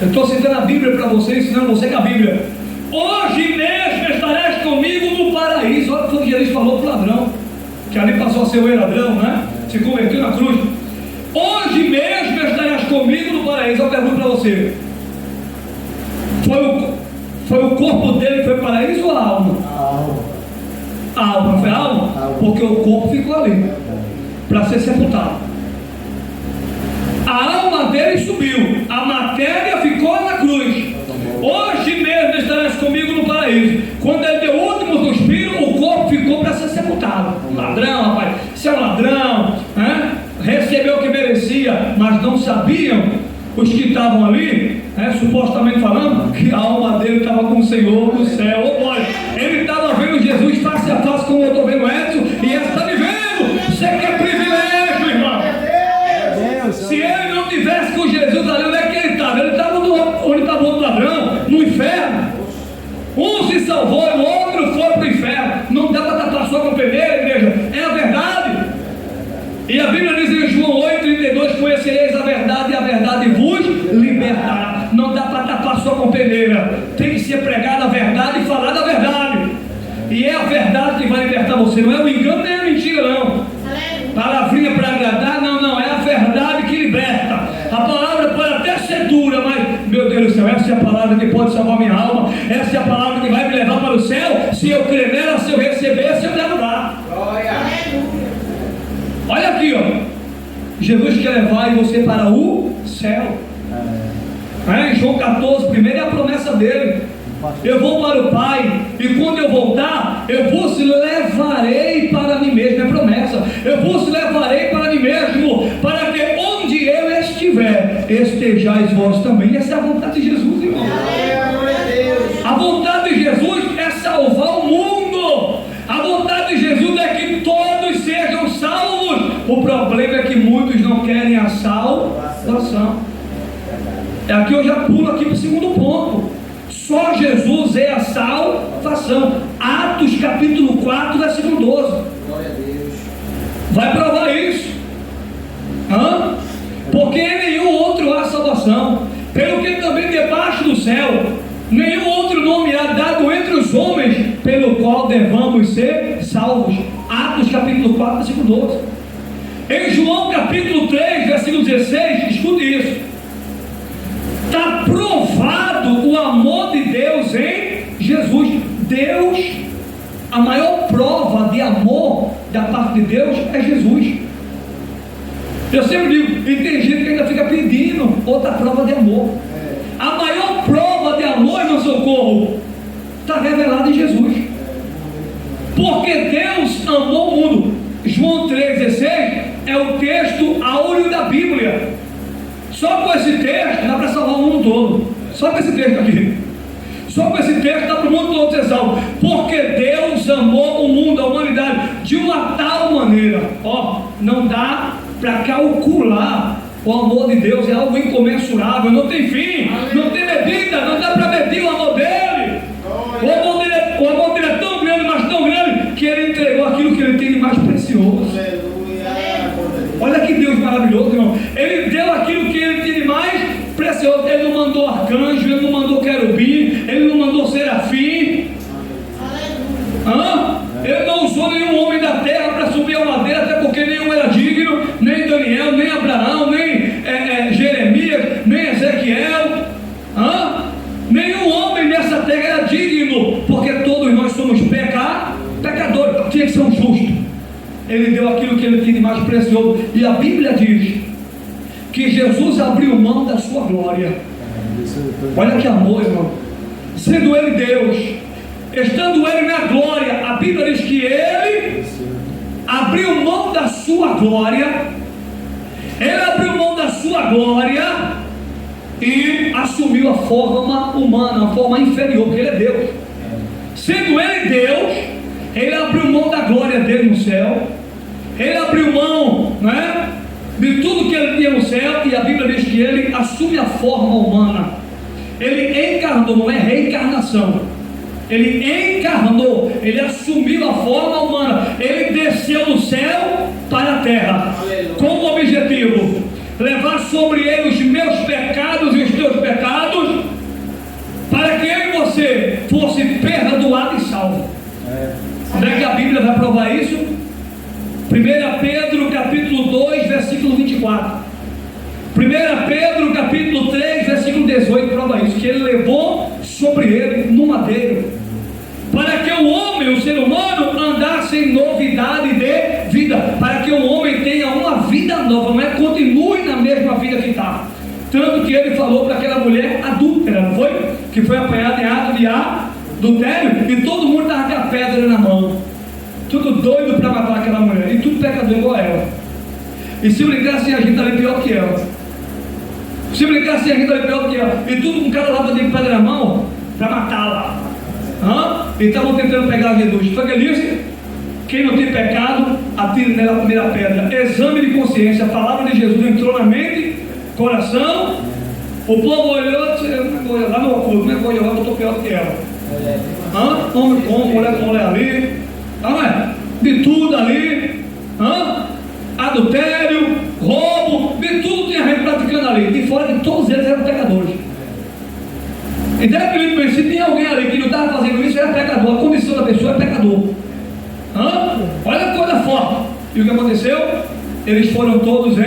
Eu estou citando a Bíblia para você, ensinando você com a Bíblia. Hoje mesmo estarás comigo no paraíso. Olha o que Jesus falou para o ladrão, que ali passou a ser o ladrão, né? Se converteu na cruz. Hoje mesmo estarás comigo no paraíso. Eu pergunto para você: foi o corpo dele que foi para o paraíso ou a alma? A alma foi a alma? Porque o corpo ficou ali para ser sepultado. A alma dele subiu, a matéria ficou na cruz. Hoje mesmo estarás comigo no paraíso. Quando ele deu o último suspiro, o corpo ficou para ser sepultado. Ladrão, rapaz, você é um ladrão, né? Recebeu o que merecia, mas não sabiam os que estavam ali, supostamente falando, que a alma dele estava com o Senhor no céu. Olha, ele estava vendo Jesus face a face, como eu estou vendo Edson, e ele está me vendo. Você quer privilégio, irmão? Se ele não tivesse com Jesus ali, onde é que ele estava? Ele estava onde estava o outro ladrão, no inferno. Um se salvou e o outro foi para o inferno. Não dá para tapar só com peneira, igreja. É a verdade. E a Bíblia diz em João 8,32: conhecereis a verdade e a verdade vos libertará. Não dá para tapar só com peneira. Tem que ser pregada a verdade e falar da verdade. E é a verdade que vai libertar você. Não é o engano nem a mentira, não. Palavrinha para agradar, não. É a verdade que liberta. A palavra pode até ser dura, mas, meu Deus do céu, essa é a palavra que pode salvar minha alma. Essa é a palavra que vai me levar para o céu. Se eu crer nela, se eu receber, se eu devo dar. Olha aqui, ó. Jesus quer levar você para o céu. Em João 14, primeiro é a promessa dele: eu vou para o Pai, e quando eu voltar, eu vos levarei para mim mesmo. É promessa. Eu vos levarei para mim mesmo, para que onde eu estiver, estejais vós também. Essa é a vontade de Jesus, irmão. A vontade de Jesus é salvar o mundo. A vontade de Jesus é que todos sejam salvos. O problema é que muitos não querem a salvação. Aqui eu já pulo aqui para o segundo ponto. Só Jesus é a salvação. Atos capítulo 4, versículo 12. Glória a Deus. Vai provar isso. Porque em nenhum outro há salvação, pelo que também debaixo do céu nenhum outro nome há dado entre os homens, pelo qual devamos ser salvos. Atos capítulo 4, versículo 12. Em João capítulo 3, versículo 16, escute isso. Está provado o amor de Deus em Jesus. Deus, a maior prova de amor da parte de Deus é Jesus. Eu sempre digo, e tem gente que ainda fica pedindo outra prova de amor. A maior prova de amor, meu socorro, está revelada em Jesus. Porque Deus amou o mundo. João 3,16 é o texto áureo da Bíblia. Só com esse texto dá para salvar o mundo todo. Só com esse texto aqui. Só com esse texto dá para o mundo todo ser salvo. Porque Deus amou o mundo, a humanidade, de uma tal maneira. Não dá para calcular. O amor de Deus é algo incomensurável, não tem fim, não tem medida, não dá para medir o amor dele. O amor dele é tão grande, mas tão grande, que ele entregou aquilo que ele tem de mais precioso. Olha que Deus maravilhoso, irmão. Ele deu aquilo que ele tem de mais precioso. Ele não mandou arcanjo, ele não mandou querubim, ele não mandou serafim. Ele não usou nenhum homem da terra para subir a madeira, até porque nenhum era digno, nem Daniel, nem Abraão, nem Jeremias, nem Ezequiel. Nenhum homem nessa terra era digno, porque todos nós somos pecadores. Tinha que ser um justo. Ele deu aquilo que ele tinha de mais precioso. E a Bíblia diz que Jesus abriu mão da sua glória. Olha que amor, irmão. Sendo ele Deus, estando ele na glória, a Bíblia diz que ele abriu mão da sua glória. Ele abriu mão da sua glória e assumiu a forma humana, a forma inferior, porque ele é Deus. Sendo ele Deus, ele abriu mão da glória dele no céu. Ele abriu mão, de tudo que ele tinha no céu, e a Bíblia diz que ele assume a forma humana. Ele encarnou, não é reencarnação. Ele encarnou, ele assumiu a forma humana. Ele desceu do céu para a terra. Com o objetivo: levar sobre ele os meus pecados e os teus pecados, para que eu e você fosse perdoado e salvo. Onde é que a Bíblia vai provar isso? 1 Pedro capítulo 2, versículo 24. 1 Pedro capítulo 3, versículo 18 prova isso, que ele levou sobre ele no madeiro, para que o homem, o ser humano, andasse em novidade de vida, para que o homem tenha uma vida nova, não é? Continue na mesma vida que está. Tanto que ele falou para aquela mulher adúltera, não foi? Que foi apanhada em ato de adultério, e todo mundo estava com a pedra na mão, tudo doido para matar aquela mulher, e tudo pecador igual a ela. E se brincasse, a gente ali pior que ela. Se brincasse, a gente ali pior que ela. E tudo com um cara lá de pedra na mão para matá-la. E estavam tentando pegar Jesus. Foi o que ele disse? Quem não tem pecado, atire nela a primeira pedra. Exame de consciência. A palavra de Jesus entrou na mente, coração. O povo olhou e disse: eu não vou olhar no oculto, não vou olhar, eu estou pior que ela. Homem com mulher ali. De tudo ali. Adultério, roubo, de tudo tinha gente praticando ali. De fora que todos eles eram pecadores. Independente, se tinha alguém ali que não estava fazendo isso, era pecador. A condição da pessoa é pecador. Olha a coisa forte. E o que aconteceu? Eles foram todos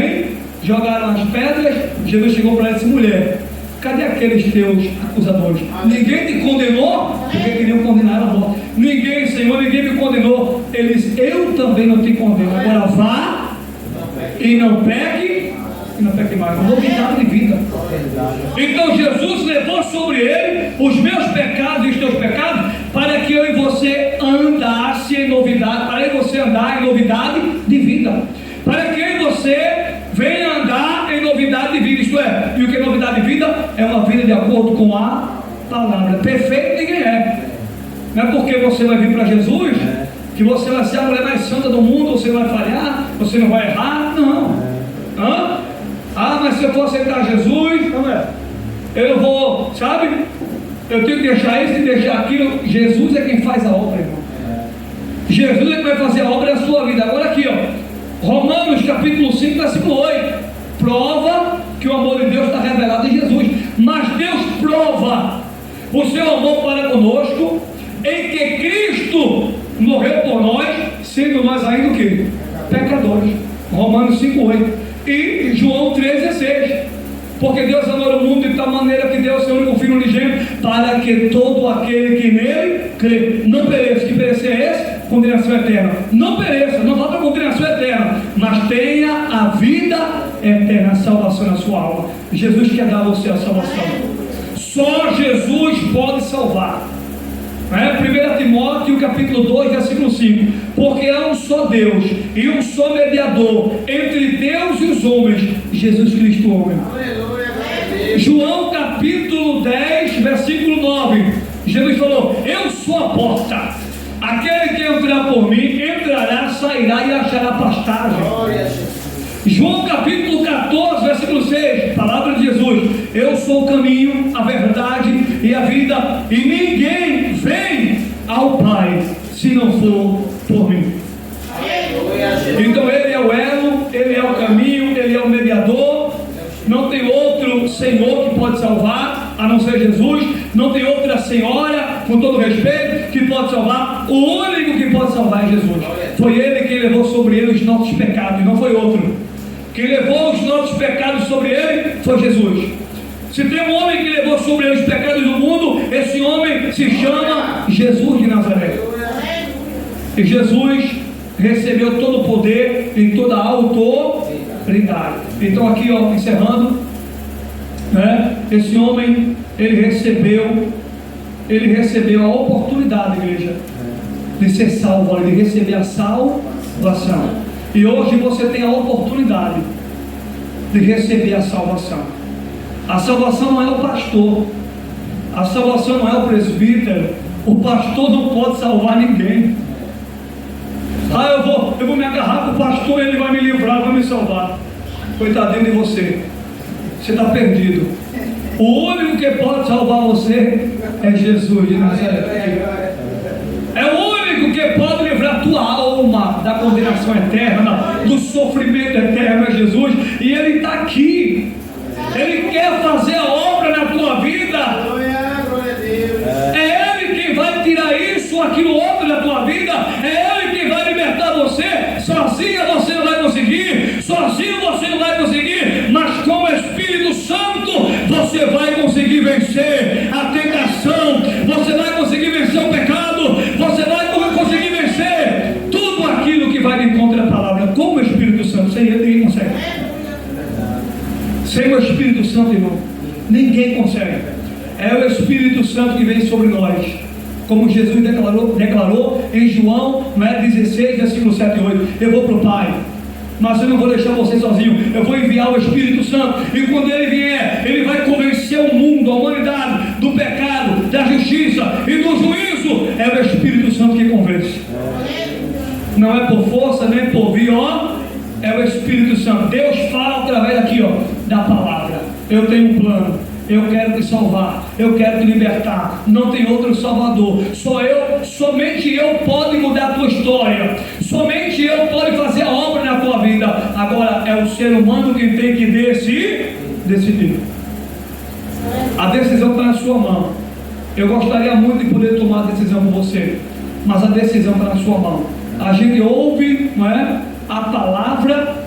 jogaram as pedras. Jesus chegou para ela e disse: mulher, cadê aqueles teus acusadores? Ninguém te condenou? Porque queriam condenar ela morta. Ninguém, Senhor, ninguém me condenou. Ele disse: eu também não te condeno. Agora vá e não peque mais. Uma novidade de vida. Então Jesus levou sobre ele os meus pecados e os teus pecados, para que eu e você andasse em novidade, para eu e você andar em novidade de vida, para que eu e você venha andar em novidade de vida. Isto é, e o que é novidade de vida? É uma vida de acordo com a palavra. Perfeito ninguém é. Não é porque você vai vir para Jesus que você vai ser a mulher mais santa do mundo, você vai falhar, você não vai errar. Não. Mas se eu for aceitar Jesus, eu vou, sabe? eu tenho que deixar isso e deixar aquilo. Jesus é quem faz a obra, irmão. Jesus é quem vai fazer a obra da sua vida. Agora aqui, ó, Romanos capítulo 5, versículo 8, prova que o amor de Deus está revelado em Jesus. Mas Deus prova o seu amor para conosco em que Cristo morreu por nós, sendo nós ainda o quê? Pecadores. Romanos 5, 8. E João 13,6. Porque Deus amou o mundo de tal maneira que deu o seu único Filho unigênito, para que todo aquele que nele crê não pereça. Que perecer é esse? Condenação eterna. Não pereça, não vá para a condenação eterna, mas tenha a vida eterna, a salvação na sua alma. Jesus quer dar a você a salvação. Só Jesus pode salvar. 1 Timóteo capítulo 2, versículo 5. Porque há um só Deus e um só mediador entre Deus e os homens, Jesus Cristo homem. João capítulo 10, versículo 9. Jesus falou: eu sou a porta. Aquele que entrar por mim, entrará, sairá e achará pastagem. João capítulo 14, versículo 6, palavra de Jesus: eu sou o caminho, a verdade e a vida, e ninguém vem ao Pai se não for por mim. Então ele é o elo, ele é o caminho, ele é o mediador. Não tem outro Senhor que pode salvar a não ser Jesus. Não tem outra senhora, com todo respeito, que pode salvar. O único que pode salvar é Jesus. Foi ele que levou sobre ele os nossos pecados, não foi outro. Quem levou os nossos pecados sobre ele foi Jesus. Se tem um homem que levou sobre ele os pecados do mundo, esse homem se chama Jesus de Nazaré. E Jesus recebeu todo o poder e toda a autoridade. Então aqui, ó, encerrando, né, esse homem, ele recebeu a oportunidade, igreja, de ser salvo, de receber a salvação. E hoje você tem a oportunidade de receber a salvação. A salvação não é o pastor, a salvação não é o presbítero. O pastor não pode salvar ninguém. Eu vou me agarrar para o pastor, ele vai me livrar, vai me salvar. Coitadinho de você, você está perdido. O único que pode salvar você é Jesus de Nazaré. É o único que pode livrar tua alma da condenação eterna, do sofrimento eterno, é Jesus. E Ele está aqui. Ele quer fazer a obra na tua vida. É Ele quem vai tirar isso, aquilo outro da tua vida. É Ele quem vai libertar você. Sozinho você não vai conseguir. Sozinho você não vai conseguir. Mas com o Espírito Santo você vai conseguir vencer a tentação. Você vai conseguir vencer o pecado. Você vai conseguir vencer tudo aquilo que vai de encontro à palavra. Com o Espírito Santo. Sem Ele ninguém consegue. Sem o Espírito Santo, irmão, ninguém consegue. É o Espírito Santo que vem sobre nós, como Jesus declarou em João 16, versículo 7 e 8. Eu vou para o Pai, mas eu não vou deixar você sozinho. Eu vou enviar o Espírito Santo, e quando Ele vier, Ele vai convencer o mundo, a humanidade, do pecado, da justiça e do juízo. É o Espírito Santo que convence. Não é por força, nem por via, ó. É o Espírito Santo. Deus fala através daqui, ó, da palavra. Eu tenho um plano. Eu quero te salvar. Eu quero te libertar. Não tem outro salvador. Somente eu posso mudar a tua história. Somente eu posso fazer a obra na tua vida. Agora é o ser humano quem tem que decidir. A decisão está na sua mão. Eu gostaria muito de poder tomar a decisão por você, mas a decisão está na sua mão. A gente ouve, não é, a palavra,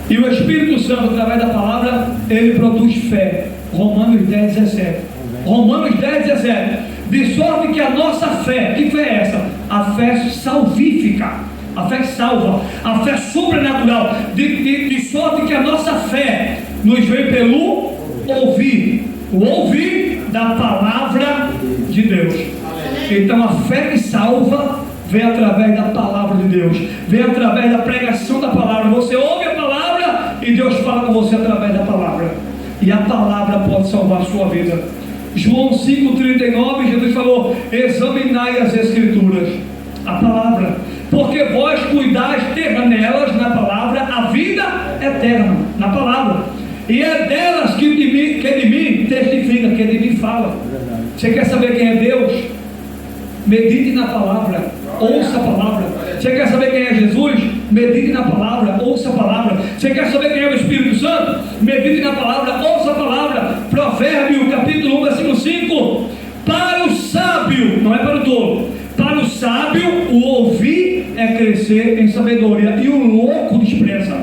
e o Espírito Santo, através da palavra, ele produz fé. Romanos 10, 17. Romanos 10, 17. De sorte que a nossa fé, que fé é essa? A fé salvífica, a fé salva, a fé sobrenatural. De sorte que a nossa fé nos vem pelo ouvir, o ouvir da palavra de Deus. Então a fé que salva vem através da palavra de Deus, vem através da pregação da palavra. Você ouve a palavra e Deus fala com você através da palavra, e a palavra pode salvar a sua vida. João 5,39, Jesus falou: examinai as Escrituras, a palavra, porque vós cuidais ter nelas, na palavra, a vida eterna, na palavra, e é delas que de mim testifica, que de mim fala. Você quer saber quem é Deus? Medite na palavra, ouça a palavra. Você quer saber quem é Jesus? Medite na palavra, ouça a palavra. Você quer saber quem é o Espírito Santo? Medite na palavra, ouça a palavra. Provérbio, capítulo 1, versículo 5. Para o sábio, não é para o tolo, para o sábio, o ouvir é crescer em sabedoria, e o louco despreza.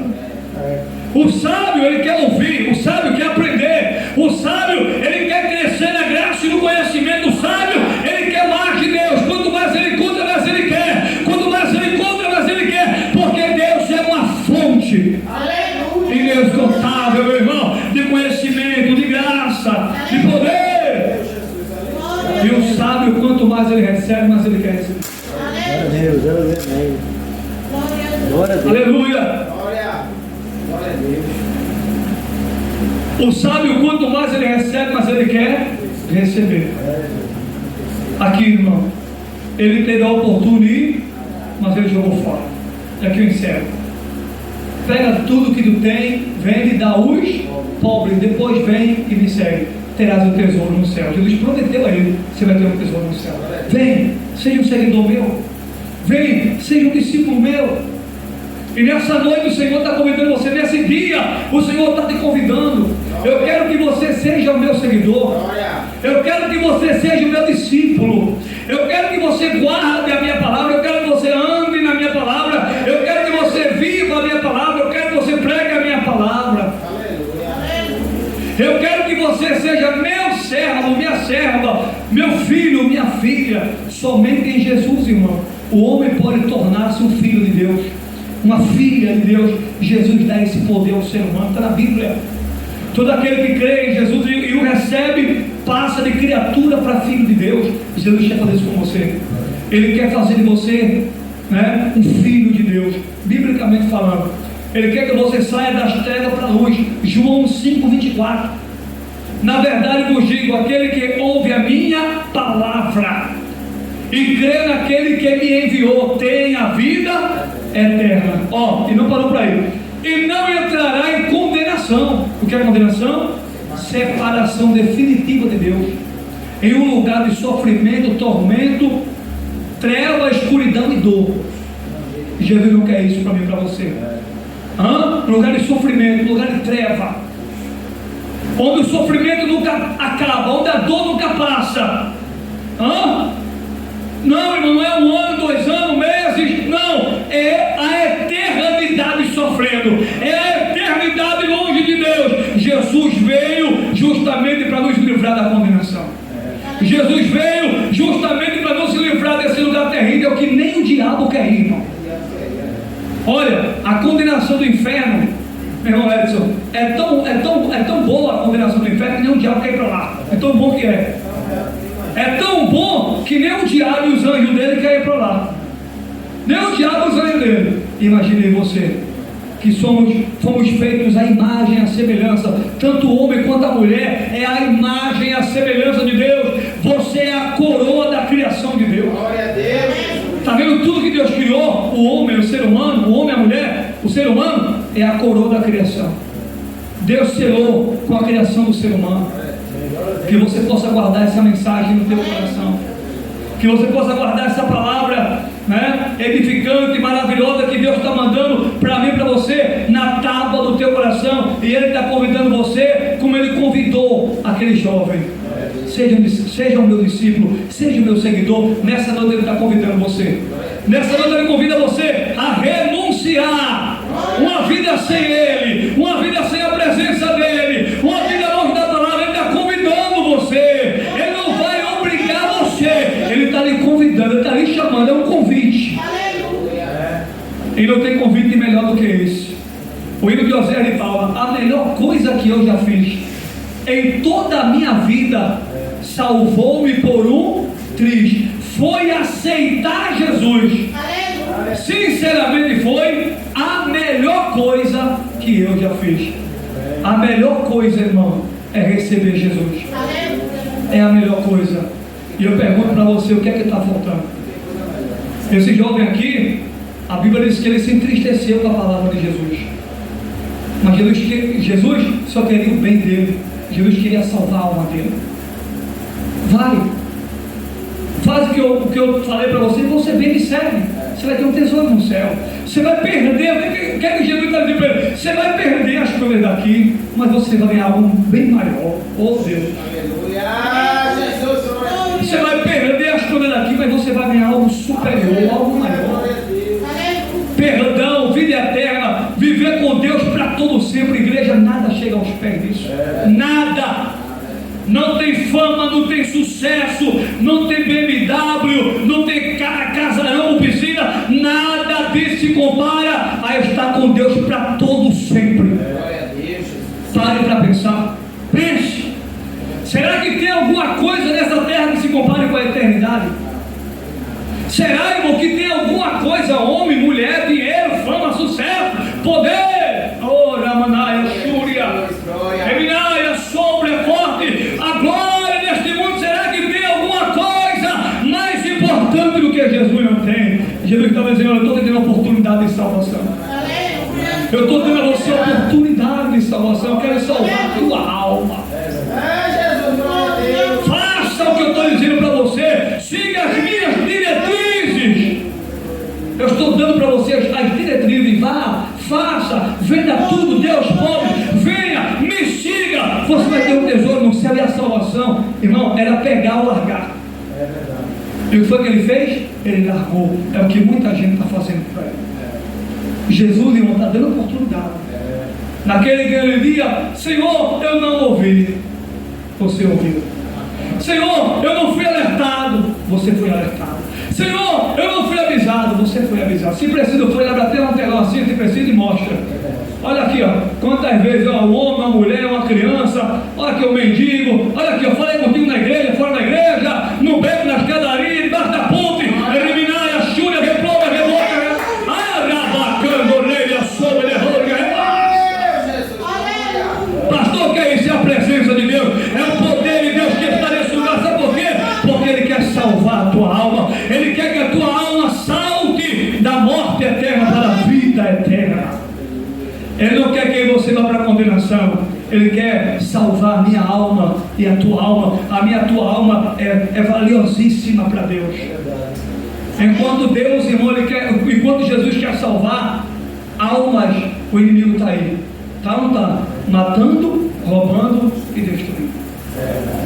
O sábio, ele quer ouvir, o sábio quer aprender, o sábio, ele quer crescer na graça e no conhecimento. O sábio, ele quer mais de Deus. Quanto mais ele encontra, mais ele quer. Quanto mais ele encontra, mais ele quer, porque Deus é uma fonte inesgotável, meu irmão, de conhecimento, de graça, de poder. E o sábio, quanto mais ele recebe, mais ele quer receber. Glória a Deus, amém. Glória a Deus. Aleluia. Glória a Deus. O sábio, quanto mais ele recebe, mais ele quer receber. Aqui, irmão, ele teve a oportunidade, mas ele jogou fora. E aqui eu encerro. Pega tudo que tu tem, vende e dá aos pobres, depois vem e me segue. Terás o tesouro no céu. Jesus prometeu a ele: você vai ter um tesouro no céu. Vem, seja um seguidor meu. Vem, seja um discípulo meu. E nessa noite o Senhor está convidando você. Nesse dia o Senhor está te convidando. Eu quero que você seja o meu seguidor. Eu quero que você seja o meu discípulo. Eu quero que você guarde a minha palavra. Eu quero que você ande na minha palavra. Eu quero que você viva a minha palavra. Eu quero que você pregue a minha palavra. Eu quero que você seja meu servo, minha serva, meu filho, minha filha. Somente em Jesus, irmão, o homem pode tornar-se um filho de Deus, uma filha de Deus. Jesus dá esse poder ao ser humano, está na Bíblia. Todo aquele que crê em Jesus e o recebe, passa de criatura para filho de Deus. Jesus quer fazer isso com você. Ele quer fazer de você, né, um filho de Deus, biblicamente falando. Ele quer que você saia das trevas para a luz. João 5:24. Na verdade vos digo, aquele que ouve a minha palavra e crê naquele que me enviou, tem a vida eterna. E não parou por aí. E não entrará em condenação. O que é condenação? Separação definitiva de Deus. Em um lugar de sofrimento, tormento, treva, escuridão e dor. Jesus não quer isso para mim e para você. Lugar de sofrimento, lugar de treva, onde o sofrimento nunca acaba, onde a dor nunca passa. Não, irmão, não é 1 ano, 2 anos, meses, não, é a eternidade sofrendo, é a eternidade longe de Deus. Jesus veio justamente para nos livrar da condenação. Jesus veio justamente para nos livrar desse lugar terrível que nem o diabo quer ir, irmão. Olha, a condenação do inferno, meu irmão Edson, é tão boa a condenação do inferno que nem o diabo quer ir para lá. É tão bom que é. É tão bom que nem o diabo e os anjos dele querem ir para lá. Nem o diabo e os anjos dele. Imagine você, que fomos feitos à imagem e à semelhança. Tanto o homem quanto a mulher é a imagem e a semelhança de Deus. Você é a coroa da criação de Deus. Glória a Deus. Está vendo tudo que Deus criou? O homem, o ser humano, o homem, a mulher, o ser humano é a coroa da criação. Deus selou com a criação do ser humano. Que você possa guardar essa mensagem no teu coração. Que você possa guardar essa palavra, né, edificante, maravilhosa que Deus está mandando para mim e para você na tábua do teu coração. E Ele está convidando você como Ele convidou aquele jovem. Seja o meu discípulo, seja o meu seguidor. Nessa noite Ele está convidando você. Nessa noite Ele convida você a renunciar uma vida sem Ele, uma vida sem a presença dEle, uma vida longe da palavra. Ele está convidando você. Ele não vai obrigar você. Ele está lhe convidando, Ele está lhe chamando. É um convite. E não tem convite melhor do que esse. O hino de Oséias ele fala: a melhor coisa que eu já fiz em toda a minha vida, salvou-me por um triz, foi aceitar Jesus. Sinceramente foi a melhor coisa que eu já fiz. A melhor coisa, irmão, é receber Jesus. É a melhor coisa. E eu pergunto para você, o que é que está faltando? Esse jovem aqui, a Bíblia diz que ele se entristeceu com a palavra de Jesus. Mas Jesus só queria o bem dele. Jesus queria salvar a alma dele. Vai. Faz o que eu falei para você, você vem e segue. Você vai ter um tesouro no céu. Você vai perder, o que é que Jesus está dizendo para ele? Você vai perder as coisas daqui, mas você vai ganhar algo bem maior. Oh Deus. Aleluia, Jesus. Você vai perder as coisas daqui, mas você vai ganhar algo superior, algo maior. Perdão, vida eterna, viver com Deus para todo sempre. Igreja, nada chega aos pés disso. Nada. Não tem fama, não tem sucesso, não tem BMW, não tem casarão, piscina, nada disso se compara a estar com Deus para todo sempre. Pare para pensar, pense. Será que tem alguma coisa nessa terra que se compare com a eternidade? Será, irmão, que tem alguma coisa, homem, mulher, dinheiro, fama, sucesso, poder? Oh, Ramanaia, Shúria, Eminaia, sombra, forte, a glória neste mundo. Será que tem alguma coisa mais importante do que Jesus não tem? Jesus estava dizendo: eu estou tendo a oportunidade de salvação. Eu estou dando a você a oportunidade de salvação. Eu quero salvar a tua alma. Faça o que eu estou dizendo para você. Siga as minhas diretrizes. Eu estou dando para você as diretrizes. Vá, faça, venda tudo, Deus pobre, venha, me siga. Você vai ter um tesouro no céu. E a salvação, irmão, era pegar ou largar. E o que foi que ele fez? Ele largou. É o que muita gente está fazendo para ele. Jesus, irmão, está dando oportunidade. Naquele dia: Senhor, eu não ouvi. Você ouviu. Senhor, eu não fui alertado. Você foi alertado. Senhor, eu não fui avisado. Você foi avisado. Se precisa, foi lá bater um telão assim, se precisa, e mostra. Olha aqui, ó, quantas vezes, ó, um homem, uma mulher, uma criança, olha aqui o mendigo, olha aqui, eu falei contigo na igreja, fora da igreja, no beco, na escadaria, debaixo da ponte, eliminar a chúria, reprova, revolta, arabacando, orelha, sombra, pastor, o que é isso? É a presença de Deus, é o poder de Deus que está nesse lugar. Sabe por quê? Porque Ele quer salvar a tua alma. Ele quer que a tua alma salte da morte eterna para a vida eterna. Ele não quer que você vá para a condenação. Ele quer salvar a minha alma e a tua alma. A tua alma é valiosíssima para Deus. Enquanto Deus, irmão, enquanto Jesus quer salvar almas, o inimigo está aí. Tá ou não está? Matando, roubando e destruindo.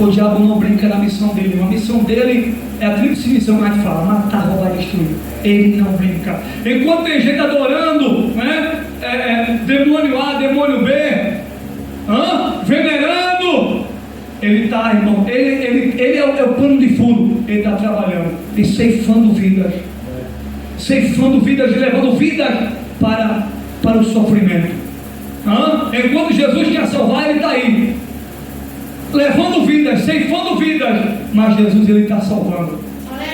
O diabo não brinca na missão dele. A missão dele é a tríplice missão que a gente fala: matar, roubar e destruir. Ele não brinca. Enquanto tem gente adorando, né? Demônio A, demônio B, venerando, ele está, irmão, ele é o pano de fundo. Ele está trabalhando e ceifando vidas, e levando vidas para o sofrimento. Enquanto Jesus quer salvar, ele está aí levando vidas, ceifando vidas, mas Jesus, ele está salvando.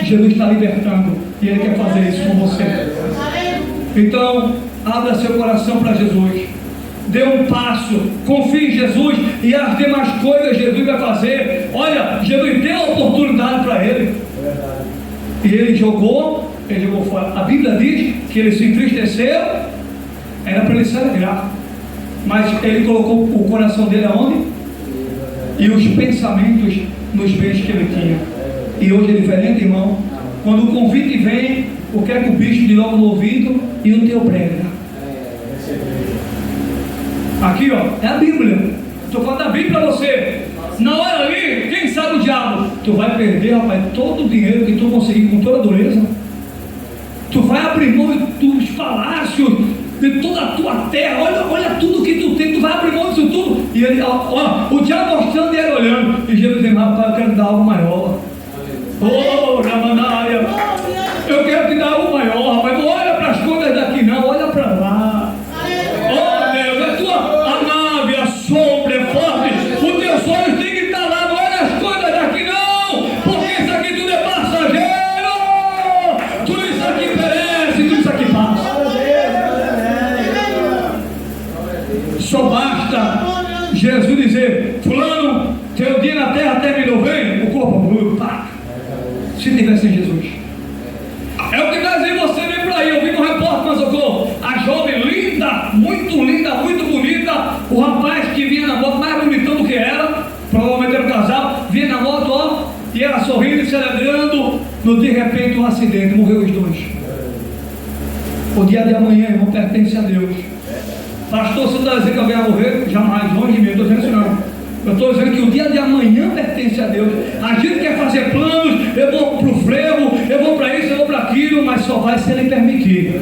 Jesus está libertando, e ele quer fazer isso com você. Então, abra seu coração para Jesus, dê um passo, confie em Jesus, e as demais coisas Jesus vai fazer. Olha, Jesus deu a oportunidade para ele, e ele jogou fora. A Bíblia diz que ele se entristeceu, era para ele se alegrar, mas ele colocou o coração dele aonde? E os pensamentos nos bens que ele tinha. E hoje é diferente, irmão. Quando o convite vem, o que é que o bicho diz logo no ouvido? E o teu prega. Aqui, ó, é a Bíblia. Estou falando da Bíblia para você. Na hora ali, quem sabe o diabo? Tu vai perder, rapaz, todo o dinheiro que tu conseguir com toda a dureza. Tu vai abrir mão dos palácios, de toda a tua terra. Olha tudo que tu tem. Tu vai abrir mão disso tudo. E ele, ó, o diabo mostrando e ele olhando. E Jesus dizendo: rapaz, eu quero te dar algo maior. Oh, Ramanaia, eu quero te dar algo maior, rapaz. Não olha para as coisas daqui, não. Olha para lá. Oh, Deus, a nave, a sombra é forte. Os teus olhos têm que estar lá. Não olha as coisas daqui, não. Porque isso aqui tudo é passageiro. Tudo isso aqui perece, tudo isso aqui passa. Só basta Jesus dizer: fulano, teu dia na terra terminou, vem, o corpo bruto, pá. Se tivesse em Jesus. É o que está dizendo. Você vem por aí, eu vi um repórter na Socorro, a jovem linda, muito bonita, o rapaz que vinha na moto mais bonitão do que ela, provavelmente era um casal, vinha na moto, ó, e sorrindo e celebrando. De repente, um acidente, morreu os dois. O dia de amanhã, irmão, pertence a Deus. Pastor, você está dizendo que alguém vai morrer? Jamais, longe de mim, eu estou dizendo isso não. Eu estou dizendo que o dia de amanhã pertence a Deus. A gente quer fazer planos, eu vou para o frevo, eu vou para isso, eu vou para aquilo, mas só vai se Ele permitir.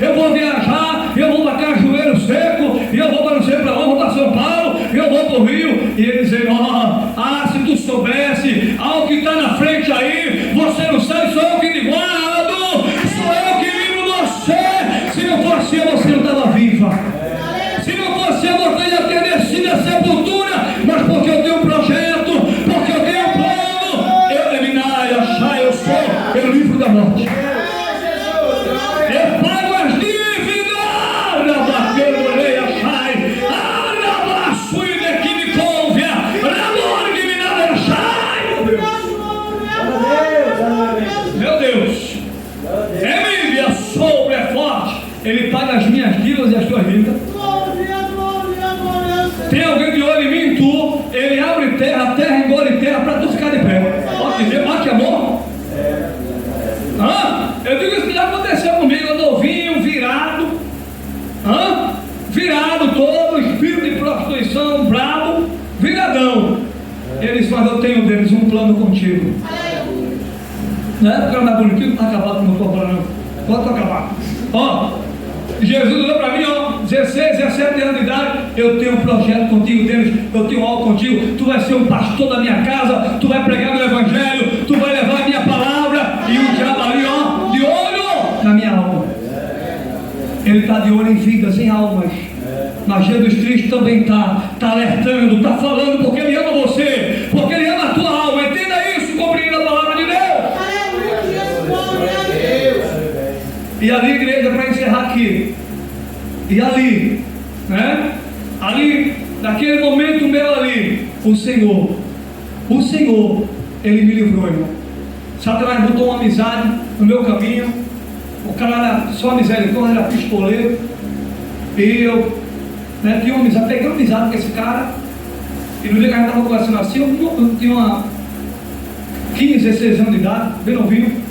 Eu vou viajar, eu vou para Cajueiro Seco, eu vou para não sei para onde, eu vou para São Paulo, eu vou para o Rio. E eles dizem, se tu soubesse, algo que está na frente aí, você não sabe, sou eu que te guardo, sou eu que livro você. Se não fosse eu, você não estava viva. Se não fosse eu, você ia ter descido a sepultura. Mas porque eu tenho um projeto, porque eu tenho um plano, eu sou o livro da morte. Eu pago as dívidas, meu Deus, Emília, sobre é forte. Ele paga as minhas dívidas e as tuas dívidas. Tem alguém de olho em mim, tu, ele abre terra, a terra engole terra para tu ficar de pé. Olha que amor. Eu digo isso que já aconteceu comigo, eu novinho, virado, virado todo, espírito de prostituição, bravo, viradão. Eles falam, eu tenho deles um plano contigo. Não é porque eu não é bonitinho, não está acabado como eu estou falando, não. Pode acabar. Jesus olhou para mim, 16, 17 anos de idade, eu tenho um projeto contigo, Deus, eu tenho algo contigo, tu vai ser um pastor da minha casa, tu vai pregar meu evangelho, tu vai levar a minha palavra, e o diabo ali, de olho na minha alma. Ele está de olho em vidas, em almas. Mas Jesus Cristo também está alertando, está falando, porque Ele ama você, porque Ele ama a tua alma. Entenda isso, compreenda a palavra de Deus. E ali, igreja, para encerrar aqui, e ali, ali, naquele momento meu ali, o Senhor, Ele me livrou, irmão. Satanás botou uma amizade no meu caminho, o cara era só misericórdia, era pistoleiro, e eu tinha uma amizade, peguei uma amizade com esse cara, e no dia que a gente estava conversando assim, eu tinha 15, 16 anos de idade, bem novinho.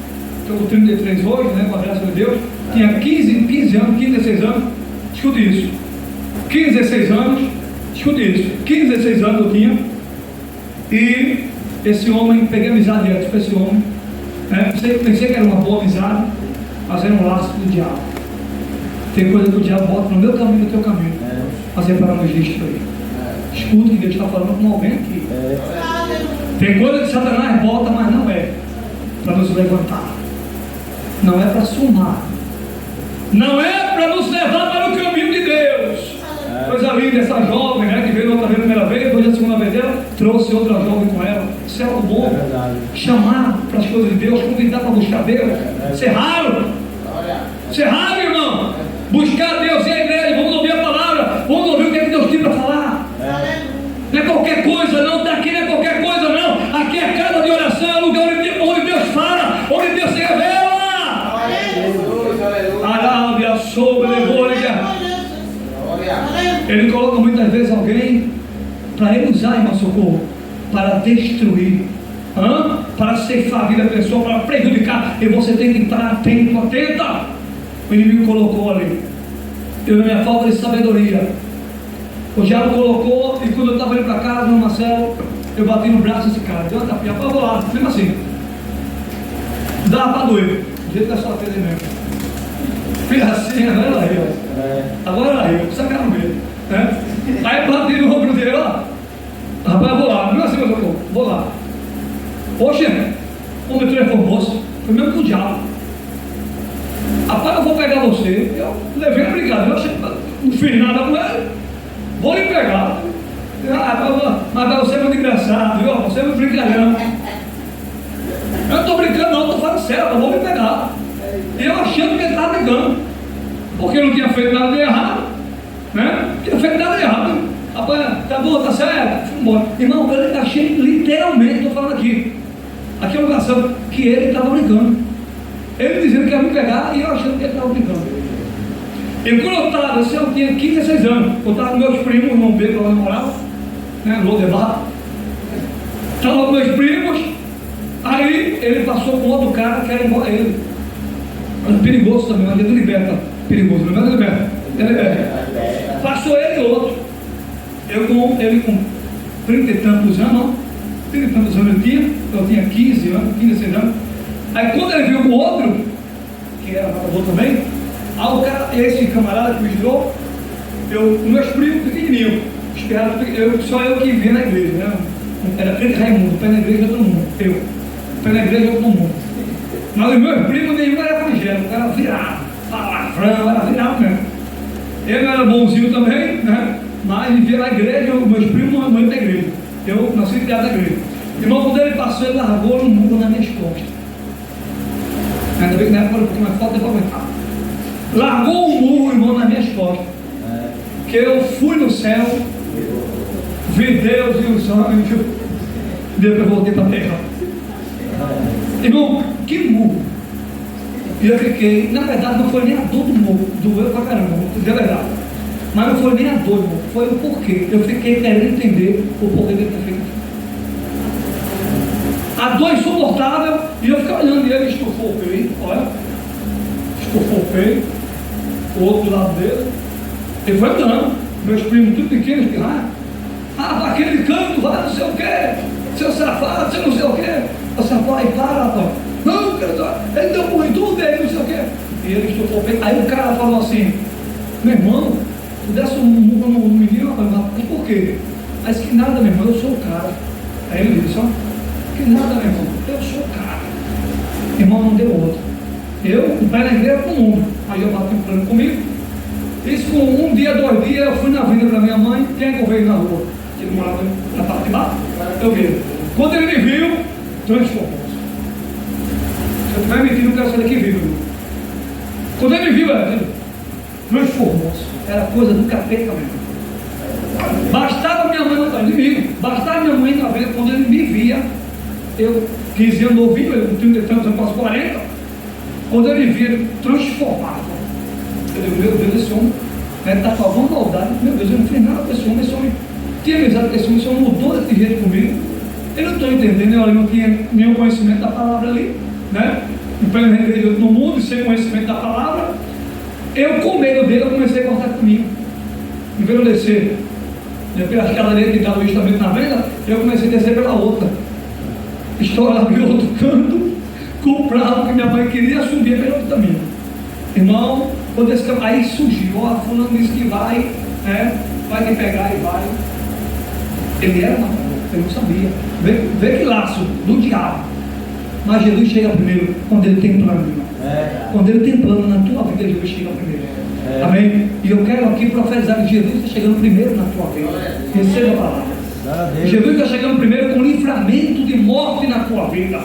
Estou com 33 hoje, com a graça de Deus. Tinha 15 anos, 15, 16 anos. Escute isso. 15, 16 anos. Escute isso. 15, 16 anos eu tinha. E esse homem, peguei amizade direto com esse homem. Pensei que era uma boa amizade, mas era um laço do diabo. Tem coisa que o diabo bota no meu caminho e no teu caminho. Mas é para não existe aí. Escute que Deus está falando com alguém aqui. Tem coisa que Satanás bota, mas não é para nos levantar. Não é para somar, não é para nos levar para o caminho de Deus. Coisa linda essa jovem, que veio outra vez, primeira vez, depois a segunda vez dela, trouxe outra jovem com ela. Isso é algo bom. Chamar para as coisas de Deus, convidar para buscar Deus. Isso é raro. Isso é raro, irmão. Buscar Deus e a igreja, vamos ouvir a palavra, vamos ouvir o que é que Deus tem para falar. Não é qualquer coisa, não. Daqui não é qualquer coisa, não. Aqui é casa de oração, é lugar onde Deus fala, onde Deus se revela. Ele coloca muitas vezes alguém para ele usar, irmão, socorro, para destruir, para ceifar a vida da pessoa, para prejudicar. E você tem que estar atento, atenta. O inimigo colocou ali. Eu, na minha falta de sabedoria, o diabo colocou. E quando eu estava indo para casa, meu Marcelo, eu bati no braço desse cara, deu uma tapinha, eu vou lá, mesmo assim, dava para doer, do jeito que a sua fez mesmo. Fiz assim, agora ela riu. Agora ela riu, sacar no meio. Aí eu bati no ombro dele, rapaz, eu vou lá, não é assim, eu vou lá. Oxe, o homem transformou-se, foi mesmo com o diabo. Rapaz, eu vou pegar você. Eu levei a brincadeira, não fiz nada com ele, vou lhe pegar. Mas você é muito engraçado, viu? Você é muito brincalhão. Eu não estou brincando, não, estou falando sério, eu vou lhe pegar. E eu achando que ele estava brincando, porque não tinha feito nada de errado, Não tinha feito nada de errado. Rapaz, tá bom, tá certo, fui embora. Irmão, eu achei literalmente, estou falando aqui, aqui é uma oração, que ele estava brincando. Ele dizendo que ia me pegar e eu achando que ele estava brincando. E quando eu estava, eu tinha 15, 16 anos, eu estava com meus primos, irmão B, que eu namorava, Lodebar. Estava com meus primos, Aí ele passou com outro cara que era igual a ele. Era perigoso também, mas ele liberta. Perigoso, não é liberta? Ele liberta. Passou ele e outro. Ele com 30 e tantos anos, não? 30 e tantos anos eu tinha 15 anos, 15, 16 anos. Aí quando ele viu com o outro, que era matador também, aí o cara, esse camarada que me virou, meus primos pequenininhos, só eu que via na igreja, né? Era Pedro Raimundo, pé na igreja todo mundo, pé na igreja todo mundo. Mas os meus primos nenhum era evangélico, era virado, palavrão, era virado mesmo. Ele era bonzinho também, né? Mas vivia na igreja, meus primos não iam para a igreja. Eu nasci criado na igreja. Irmão, quando ele passou, ele largou um muro nas minhas costas. Ainda bem que na época era um pouquinho mais forte, depois aguentar. Largou um muro, irmão, nas minhas costas. Que eu fui no céu, vi Deus e os anjos, depois eu voltei para a terra. Irmão, que murro! E eu fiquei, na verdade não foi nem a dor do murro, doeu pra caramba, vou dizer a verdade. Mas não foi nem a dor, irmão, foi o porquê. Eu fiquei querendo entender o porquê dele ter feito. A dor insuportável, e eu fiquei olhando e ele estufou o peito, olha, estufou o peito, o outro lado dele, ele foi andando, meus primos tudo pequenos, para aquele canto, vai não sei o que, seu safado, você não sei o que. O safado, aí para, rapaz, não, ele deu por tudo dele, não sei o que. E ele estufou o peito, aí o cara falou assim, meu irmão, tu desse um murro no menino, mas por quê? Aí disse que nada, meu irmão, eu sou o cara. Aí ele disse, ó, que nada, meu irmão, eu sou o cara. Irmão, não deu outro. Eu, o pé na igreja com o mundo. Aí eu bati um plano comigo. Isso com um dia, 2 dias, eu fui na vida para minha mãe, quem é que eu veio na rua? Ele morava na parte de baixo, eu vi. Quando ele me viu, transformou-se. Se eu estiver mentindo, eu quero sair daqui vivo. Quando ele me viu, ele transformou-se. Era coisa do capeta mesmo. Bastava minha mãe estar inimigo, bastava minha mãe estar vendo, quando ele me via, eu 15 anos novinho, eu não tinha tantos anos, quase 40, quando ele me via, ele transformava. Eu digo, meu Deus, esse homem está com alguma maldade, meu Deus, eu não fiz nada com esse homem tinha amizade com esse homem mudou desse jeito comigo, eu não estou entendendo, eu não tinha nenhum conhecimento da palavra ali, né? Em plena igreja no mundo, sem conhecimento da palavra, eu com medo dele, eu comecei a cortar comigo, em vez de eu descer pela escadaria que estava justamente na venda, eu comecei a descer pela outra, estourava em outro canto, comprava o que minha mãe queria, subia pelo outro caminho. Irmão, quando esse caminho, aí surgiu, ó, fulano disse que vai te pegar e vai. Ele era matador, eu não sabia. Vê que laço do diabo. Mas Jesus chega primeiro quando ele tem plano, irmão. Quando ele tem plano na tua vida, Jesus chega primeiro. Amém? E eu quero aqui profetizar que Jesus está chegando primeiro na tua vida. Receba a palavra. Jesus está chegando primeiro com livramento de morte na tua vida.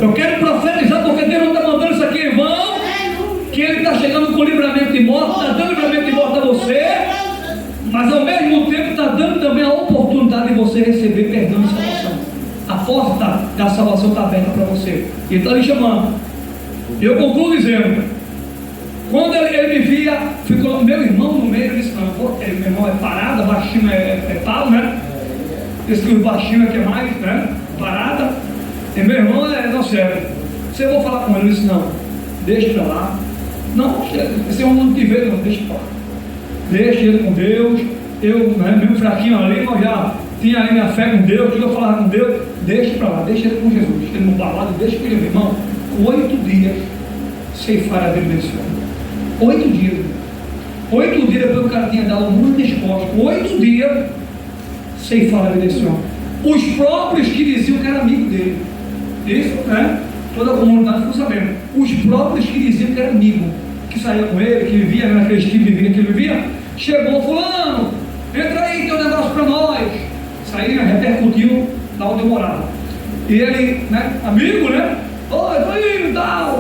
Eu quero profetizar porque Deus não está mandando isso aqui, irmão. Que Ele está chegando com livramento de morte, está dando livramento de morte a você, mas ao mesmo tempo está dando também a oportunidade de você receber perdão e salvação. A porta da salvação está aberta para você. E Ele está lhe chamando. E eu concluo dizendo, quando ele me via, ficou meu irmão no meio, ele disse, não, meu irmão é parada, baixinho é pau, né? Esse que o baixinho aqui é mais, né? Parada. E meu irmão não sério. Você vai falar com ele, ele disse, não, deixa para lá. Não, esse é um mundo de ver, não, deixa para lá. Deixa ele com Deus. Eu, mesmo fraquinho ali, mas já tinha ali minha fé com Deus, tudo eu falava com Deus, deixa para lá, deixa ele com Jesus. Ele não falava, deixa com ele, meu irmão. 8 dias ceifar a vida desse homem. 8 dias. 8 dias depois o cara tinha dado um muro nas costas. 8 dias ceifar a vida desse homem. Os próprios que diziam que era amigo dele. Isso, né? Toda a comunidade ficou sabendo. Os próprios que diziam que era amigo, que saía com ele, que vivia naqueles que vivia, que ele vivia, chegou, fulano, entra aí, tem um negócio para nós. Saía, repercutiu da onde eu morava. E ele, né, amigo, né? Oi, tô indo e tal.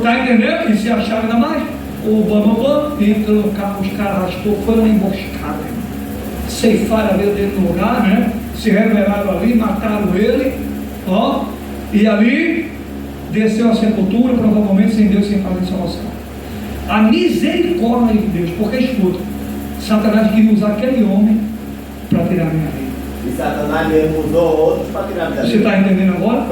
Tá entendendo? E se acharam ainda mais. O bambambam entra no carro, os caras arrastou, foi uma emboscada. Ceifaram a vida dele no lugar, né? Se rebelaram ali, mataram ele, ó. E ali desceu a sepultura, provavelmente sem Deus, sem fazer salvação. A misericórdia de Deus, porque escuta, Satanás queria usar aquele homem para tirar a minha vida. E Satanás mesmo usou outros para tirar a vida Você dele. está entendendo agora?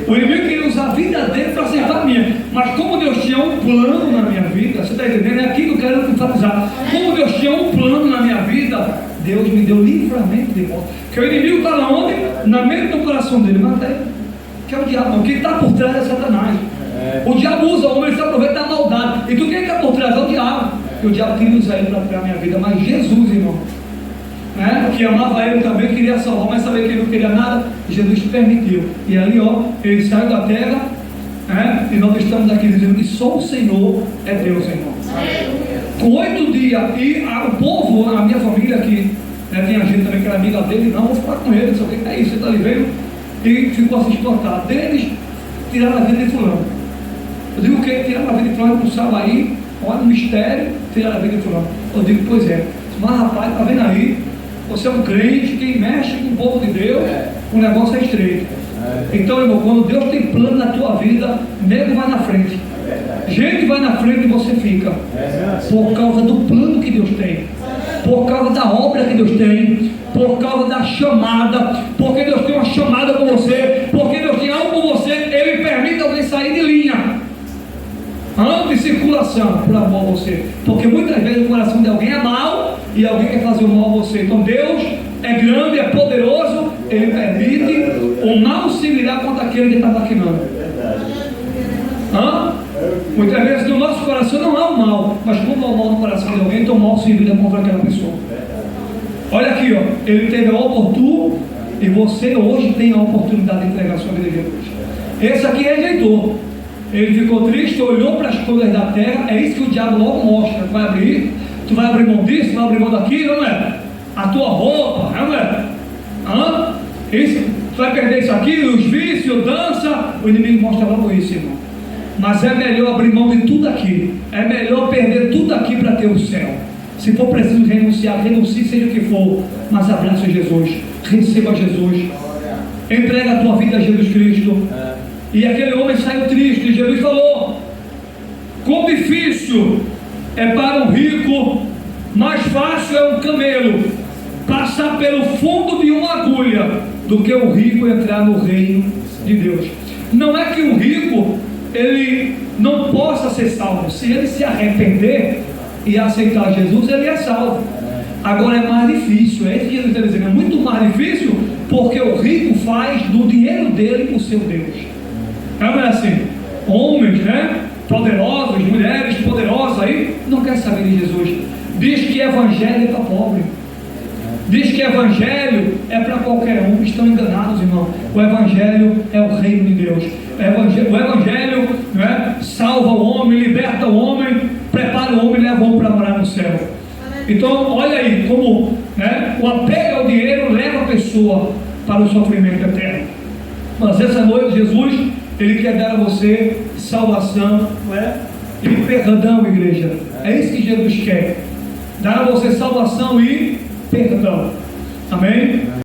O inimigo queria usar a vida dele para acertar a minha. Mas como Deus tinha um plano na minha vida, você está entendendo? É aqui que eu quero enfatizar. Como Deus tinha um plano na minha vida, Deus me deu livramento de morte. Porque o inimigo está na onde? Na mente do coração dele, matéria. Que é o diabo. Quem está por trás é Satanás. O diabo usa o homem, ele se aproveita da maldade. E tu quem está por trás é o diabo. E o diabo queria usar ele para tirar a minha vida. Mas Jesus, irmão, né, que amava ele também, queria salvar, mas sabia que ele não queria nada, Jesus permitiu. E ali, ó, ele saiu da terra, né, e nós estamos aqui dizendo que só o Senhor é Deus, irmão. Com 8 dias, e o povo, a minha família aqui, né, tem a gente também que era amiga dele, não, vou falar com ele, não sei o que é isso, ele está ali, veio e ficou assim espantado. Deles tiraram a vida de fulano. Eu digo o que? Tiraram a vida de fulano, não sabe aí, olha o mistério, tiraram a vida de fulano. Eu digo, pois é, mas rapaz, está vendo aí? Você é um crente que mexe com o povo de Deus, o negócio é estreito. Então, irmão, quando Deus tem plano na tua vida, nego vai na frente. Gente vai na frente e você fica. Por causa do plano que Deus tem, por causa da obra que Deus tem, por causa da chamada, porque Deus tem uma chamada com você, porque Deus tem algo com você, Ele permite alguém sair de linha. Anti-circulação, por amor a você. Porque muitas vezes o coração de alguém é mau e alguém quer fazer o mal a você. Então Deus é grande, é poderoso, Ele permite o mal se virar contra aquele que está maquinando. Muitas vezes no nosso coração não há o mal, mas como há o mal no coração de alguém, então o mal se vira contra aquela pessoa. Olha aqui, ó, ele teve a oportunidade e você hoje tem a oportunidade de entregar a sua vida a Jesus. Esse aqui é rejeitor. Ele ficou triste, olhou para as coisas da terra. É isso que o diabo logo mostra. Tu vai abrir mão disso, tu vai abrir mão daquilo, não é? A tua roupa, não é? Isso, tu vai perder isso aqui, os vícios, dança. O inimigo mostra logo isso, irmão. Mas é melhor abrir mão de tudo aqui. É melhor perder tudo aqui para ter o céu. Se for preciso renunciar, renuncie, seja o que for. Mas abraça Jesus, receba Jesus, entrega a tua vida a Jesus Cristo. E aquele homem saiu triste. E Jesus falou: quão difícil é para um rico, mais fácil é um camelo passar pelo fundo de uma agulha do que um rico entrar no reino de Deus. Não é que um rico ele não possa ser salvo. Se ele se arrepender e aceitar Jesus, ele é salvo. Agora é mais difícil. É isso que Jesus está dizendo. É muito mais difícil porque o rico faz do dinheiro dele o seu Deus. Não é assim? Homens, né? Poderosos, mulheres poderosas aí, não quer saber de Jesus. Diz que evangelho é para pobre. Diz que evangelho é para qualquer um. Estão enganados, irmão. O evangelho é o reino de Deus. O evangelho, né, salva o homem, liberta o homem, prepara o homem e leva o homem para morar no céu. Então, olha aí como, né, o apego ao dinheiro leva a pessoa para o sofrimento eterno. Mas essa noite Jesus, Ele quer dar a você salvação, não é? E perdão, igreja. É isso que Jesus quer. Dar a você salvação e perdão. Amém?